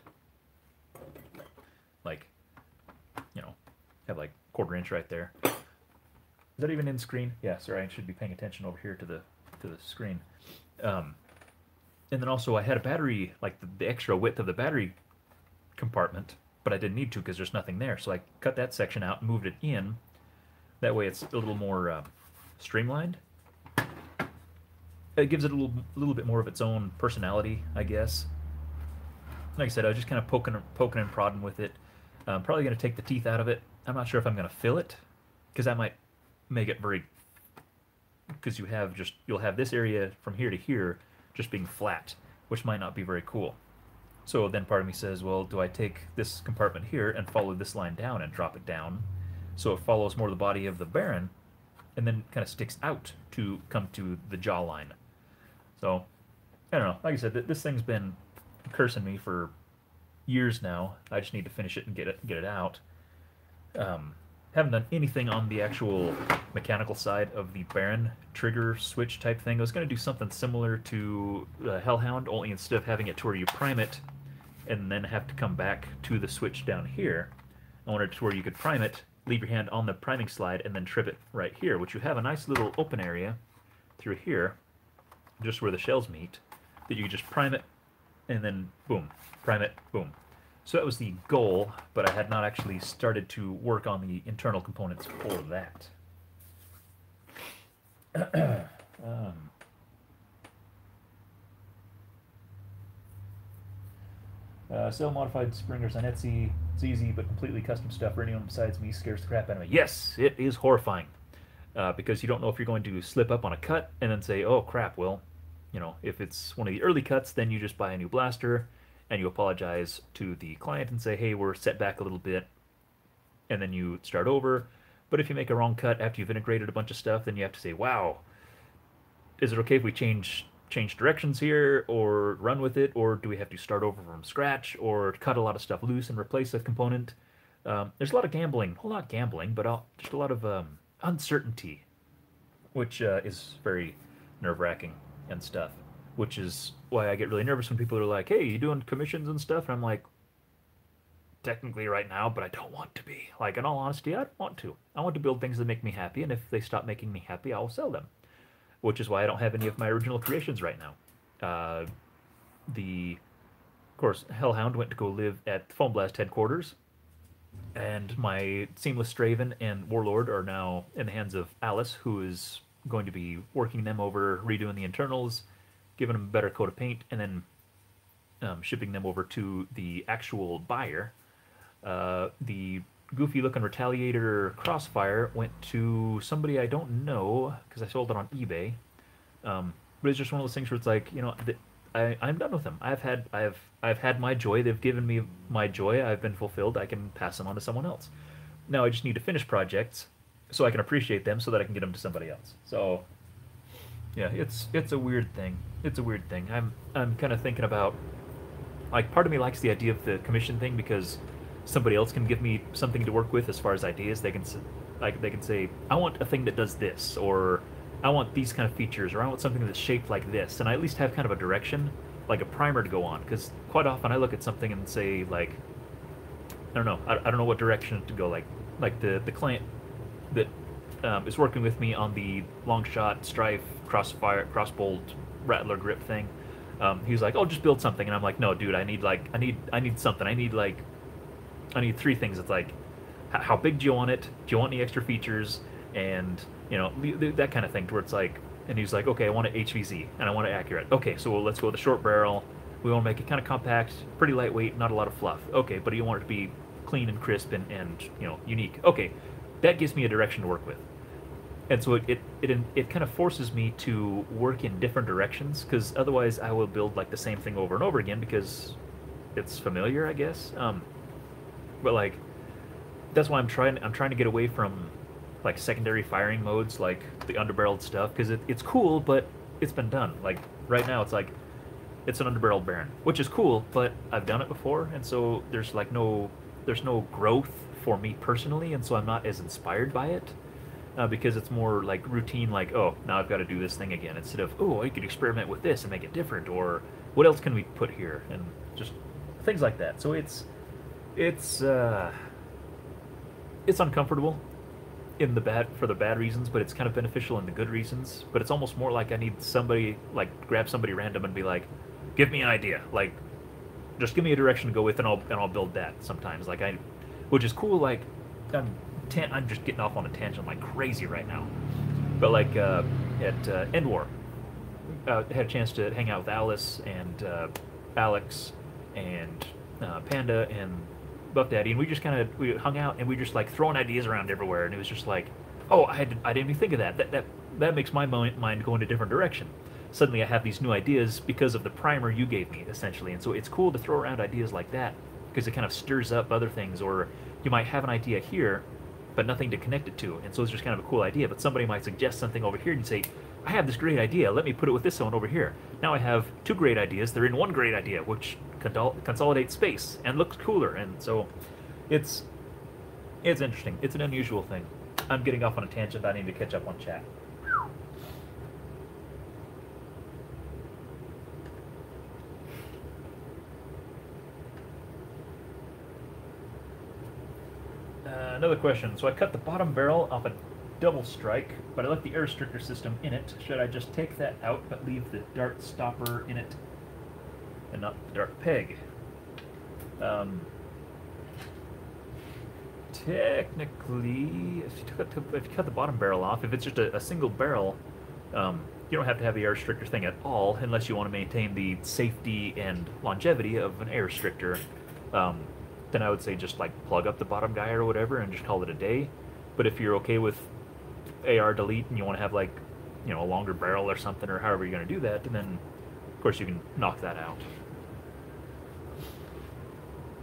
Like, have like 1/4 inch right there. Is that even in screen? Yeah, sorry, I should be paying attention over here to the screen. And then also I had a battery, like the extra width of the battery compartment, but I didn't need to because there's nothing there. So I cut that section out and moved it in. That way it's a little more streamlined. It gives it a little bit more of its own personality, I guess. Like I said, I was just kind of poking and prodding with it. I'm probably going to take the teeth out of it. I'm not sure if I'm going to fill it, because that might make it very... Because you'll have this area from here to here just being flat, which might not be very cool. So then part of me says, well, do I take this compartment here and follow this line down and drop it down so it follows more the body of the Baron, and then kind of sticks out to come to the jawline? So, I don't know. Like I said, this thing's been cursing me for years now. I just need to finish it and get it out. Haven't done anything on the actual mechanical side of the Baron trigger switch type thing. I was going to do something similar to Hellhound, only instead of having it to where you prime it and then have to come back to the switch down here, I wanted it to where you could prime it, leave your hand on the priming slide, and then trip it right here, which you have a nice little open area through here, just where the shells meet, that you can just prime it, and then boom, prime it, boom. So that was the goal, but I had not actually started to work on the internal components for that. Sell modified springers on Etsy. It's easy, but completely custom stuff for anyone besides me scares the crap out of me. Yes, it is horrifying. Because you don't know if you're going to slip up on a cut and then say, oh crap, well, if it's one of the early cuts, then you just buy a new blaster and you apologize to the client and say, hey, we're set back a little bit, and then you start over. But if you make a wrong cut after you've integrated a bunch of stuff, then you have to say, wow, is it okay if we change directions here or run with it, or do we have to start over from scratch or cut a lot of stuff loose and replace a component? There's a lot of gambling, well, not gambling, but just a lot of uncertainty, which is very nerve-wracking and stuff. Which is why I get really nervous when people are like, "Hey, you doing commissions and stuff?" And I'm like, technically right now, but I don't want to be. Like, in all honesty, I don't want to. I want to build things that make me happy, and if they stop making me happy, I will sell them. Which is why I don't have any of my original creations right now. Of course, Hellhound went to go live at Foam Blast headquarters, and my Seamless Straven and Warlord are now in the hands of Alice, who is going to be working them over, redoing the internals, giving them a better coat of paint, and then shipping them over to the actual buyer. The goofy-looking Retaliator Crossfire went to somebody I don't know because I sold it on eBay. But it's just one of those things where it's like, you know, I'm done with them. I've had my joy. They've given me my joy. I've been fulfilled. I can pass them on to someone else. Now I just need to finish projects so I can appreciate them so that I can get them to somebody else. So yeah, it's a weird thing. It's a weird thing. I'm kind of thinking about, like, part of me likes the idea of the commission thing because somebody else can give me something to work with as far as ideas. They can say, I want a thing that does this, or I want these kind of features, or I want something that's shaped like this, and I at least have kind of a direction, like a primer to go on. Because quite often I look at something and say, like, I don't know, I don't know what direction to go. Like the client that is working with me on the Longshot Strife crossbolt Rattler grip thing. He was like, "Oh, just build something," and I'm like, "No, dude, I need something. I need three things. It's like, how big do you want it? Do you want any extra features? And, you know, that kind of thing, where it's like," and he was like, "Okay, I want it HVZ, and I want it accurate. Okay, so let's go with the short barrel. We want to make it kind of compact, pretty lightweight, not a lot of fluff. Okay, but you want it to be clean and crisp and you know, unique. Okay, that gives me a direction to work with." And so it kind of forces me to work in different directions, because otherwise I will build like the same thing over and over again because it's familiar, I guess. But like, that's why I'm trying to get away from like secondary firing modes, like the underbarreled stuff, because it's cool, but it's been done. Like right now, it's like it's an underbarreled Baron, which is cool, but I've done it before, and so there's no growth for me personally, and so I'm not as inspired by it. Because it's more like routine, like, oh, now I've got to do this thing again, instead of, oh, I could experiment with this and make it different, or what else can we put here, and just things like that. So it's uncomfortable in the bad, for the bad reasons, but it's kind of beneficial in the good reasons. But it's almost more like I need somebody, like, grab somebody random and be like, give me an idea, like, just give me a direction to go with, and I'll build that sometimes. Like, which is cool. Like, I'm just getting off on a tangent like crazy right now. But like at End War, had a chance to hang out with Alice and Alex and Panda and Buff Daddy, and we hung out and we just like throwing ideas around everywhere, and it was just like, oh, I didn't even think of that. That makes my mind go in a different direction. Suddenly I have these new ideas because of the primer you gave me, essentially. And so it's cool to throw around ideas like that because it kind of stirs up other things, or you might have an idea here but nothing to connect it to, and so it's just kind of a cool idea, but somebody might suggest something over here and you say, I have this great idea, let me put it with this one over here. Now I have two great ideas, they're in one great idea, which consolidates space and looks cooler, and so it's interesting. It's an unusual thing. I'm getting off on a tangent. I need to catch up on chat. Another question. So I cut the bottom barrel off a double strike, but I left the air restrictor system in it. Should I just take that out but leave the dart stopper in it and not the dart peg? Technically, if you cut the bottom barrel off, if it's just a single barrel, you don't have to have the air restrictor thing at all, unless you want to maintain the safety and longevity of an air restrictor. Then I would say just like plug up the bottom guy or whatever and just call it a day. But if you're okay with AR delete and you want to have, like, you know, a longer barrel or something, or however you're going to do that, and then of course you can knock that out.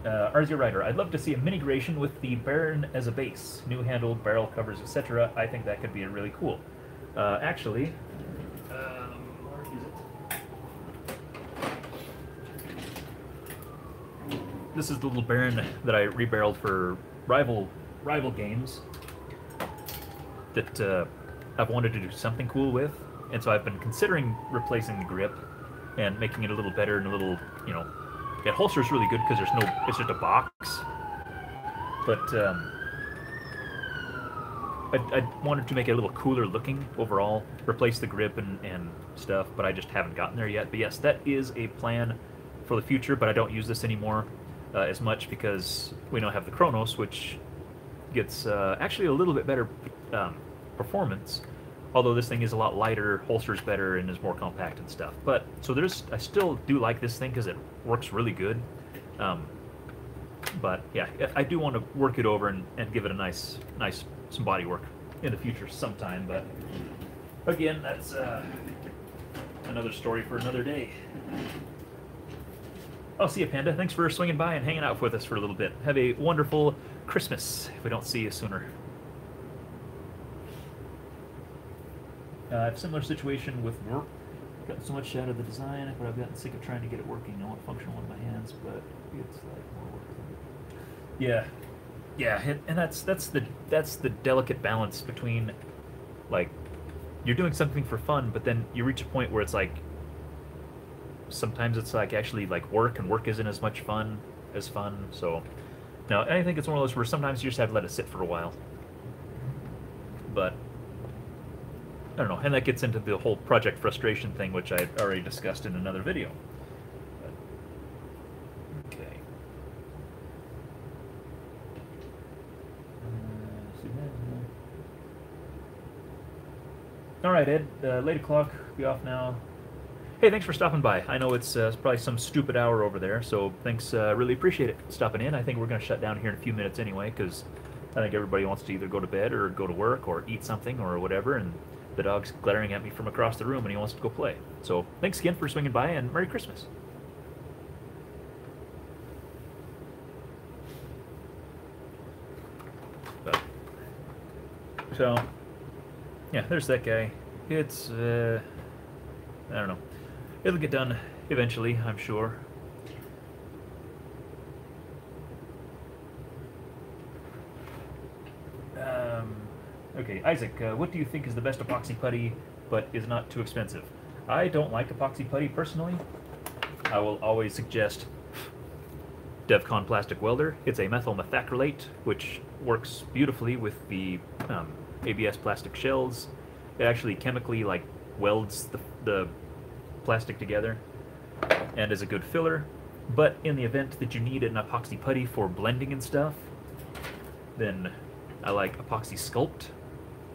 RZ Rider, I'd love to see a mini-gration with the Baron as a base. New handle, barrel covers, etc. I think that could be really cool. Actually, where is it? This is the little Baron that I rebarreled for rival games that I've wanted to do something cool with, and so I've been considering replacing the grip and making it a little better and a little, you know, yeah, holster's really good because there's no, it's just a box. But I wanted to make it a little cooler looking overall, replace the grip and stuff, but I just haven't gotten there yet. But yes, that is a plan for the future, but I don't use this anymore as much because we now have the Chronos, which gets actually a little bit better performance, although this thing is a lot lighter, holster's better, and is more compact and stuff. But so I still do like this thing because it works really good. But yeah, I do want to work it over and give it a nice some body work in the future sometime. But again, that's another story for another day. Oh, see you, Panda. Thanks for swinging by and hanging out with us for a little bit. Have a wonderful Christmas if we don't see you sooner. I have a similar situation with work. I've gotten so much out of the design, but I've gotten sick of trying to get it working. I want functional in my hands, but it's like more work. Yeah, and that's the delicate balance between, like, you're doing something for fun, but then you reach a point where it's like sometimes it's like actually like work, and work isn't as much fun as fun. So no, I think it's one of those where sometimes you just have to let it sit for a while. But I don't know, and that gets into the whole project frustration thing, which I already discussed in another video. But, okay. All right, Ed. 8 o'clock. Be off now. Hey, thanks for stopping by. I know it's probably some stupid hour over there, so thanks. Really appreciate it stopping in. I think we're going to shut down here in a few minutes anyway, because I think everybody wants to either go to bed or go to work or eat something or whatever, and the dog's glaring at me from across the room and he wants to go play. So thanks again for swinging by, and Merry Christmas. But, so, yeah, there's that guy. It's, I don't know. It'll get done eventually, I'm sure. Okay, Isaac, what do you think is the best epoxy putty, but is not too expensive? I don't like epoxy putty personally. I will always suggest DevCon Plastic Welder. It's a methyl methacrylate, which works beautifully with the ABS plastic shells. It actually chemically like welds the plastic together and is a good filler. But in the event that you need an epoxy putty for blending and stuff, then I like epoxy sculpt.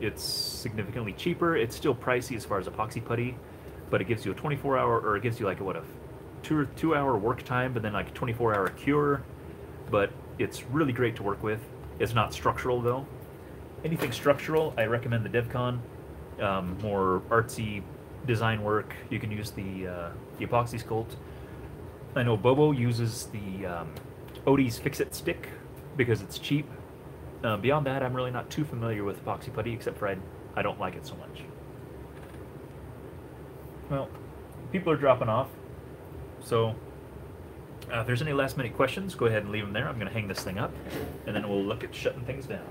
It's significantly cheaper. It's still pricey as far as epoxy putty, but it gives you a 24-hour, or it gives you like a, what, a two-hour work time, but then like a 24-hour cure. But it's really great to work with. It's not structural though. Anything structural, I recommend the DevCon. More artsy design work, you can use the epoxy sculpt. I know Bobo uses the Odie's Fix-It stick because it's cheap. Beyond that, I'm really not too familiar with epoxy putty, except for I don't like it so much. Well, people are dropping off, so if there's any last-minute questions, go ahead and leave them there. I'm going to hang this thing up, and then we'll look at shutting things down.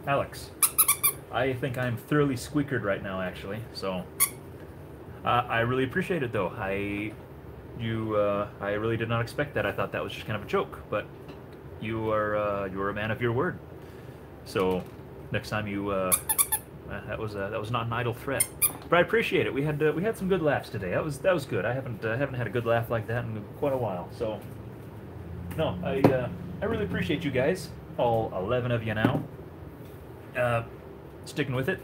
Alex, I think I'm thoroughly squeakered right now, actually. So I really appreciate it, though. I really did not expect that. I thought that was just kind of a joke, but you are a man of your word. So next time that was not an idle threat. But I appreciate it. We had some good laughs today. That was good. I haven't had a good laugh like that in quite a while. So no, I really appreciate you guys, all 11 of you now, sticking with it.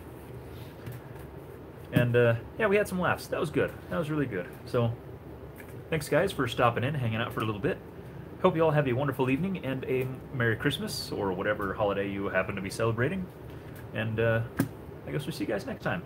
And yeah, we had some laughs. That was good. That was really good. So thanks, guys, for stopping in, hanging out for a little bit. Hope you all have a wonderful evening and a Merry Christmas or whatever holiday you happen to be celebrating. And I guess we'll see you guys next time.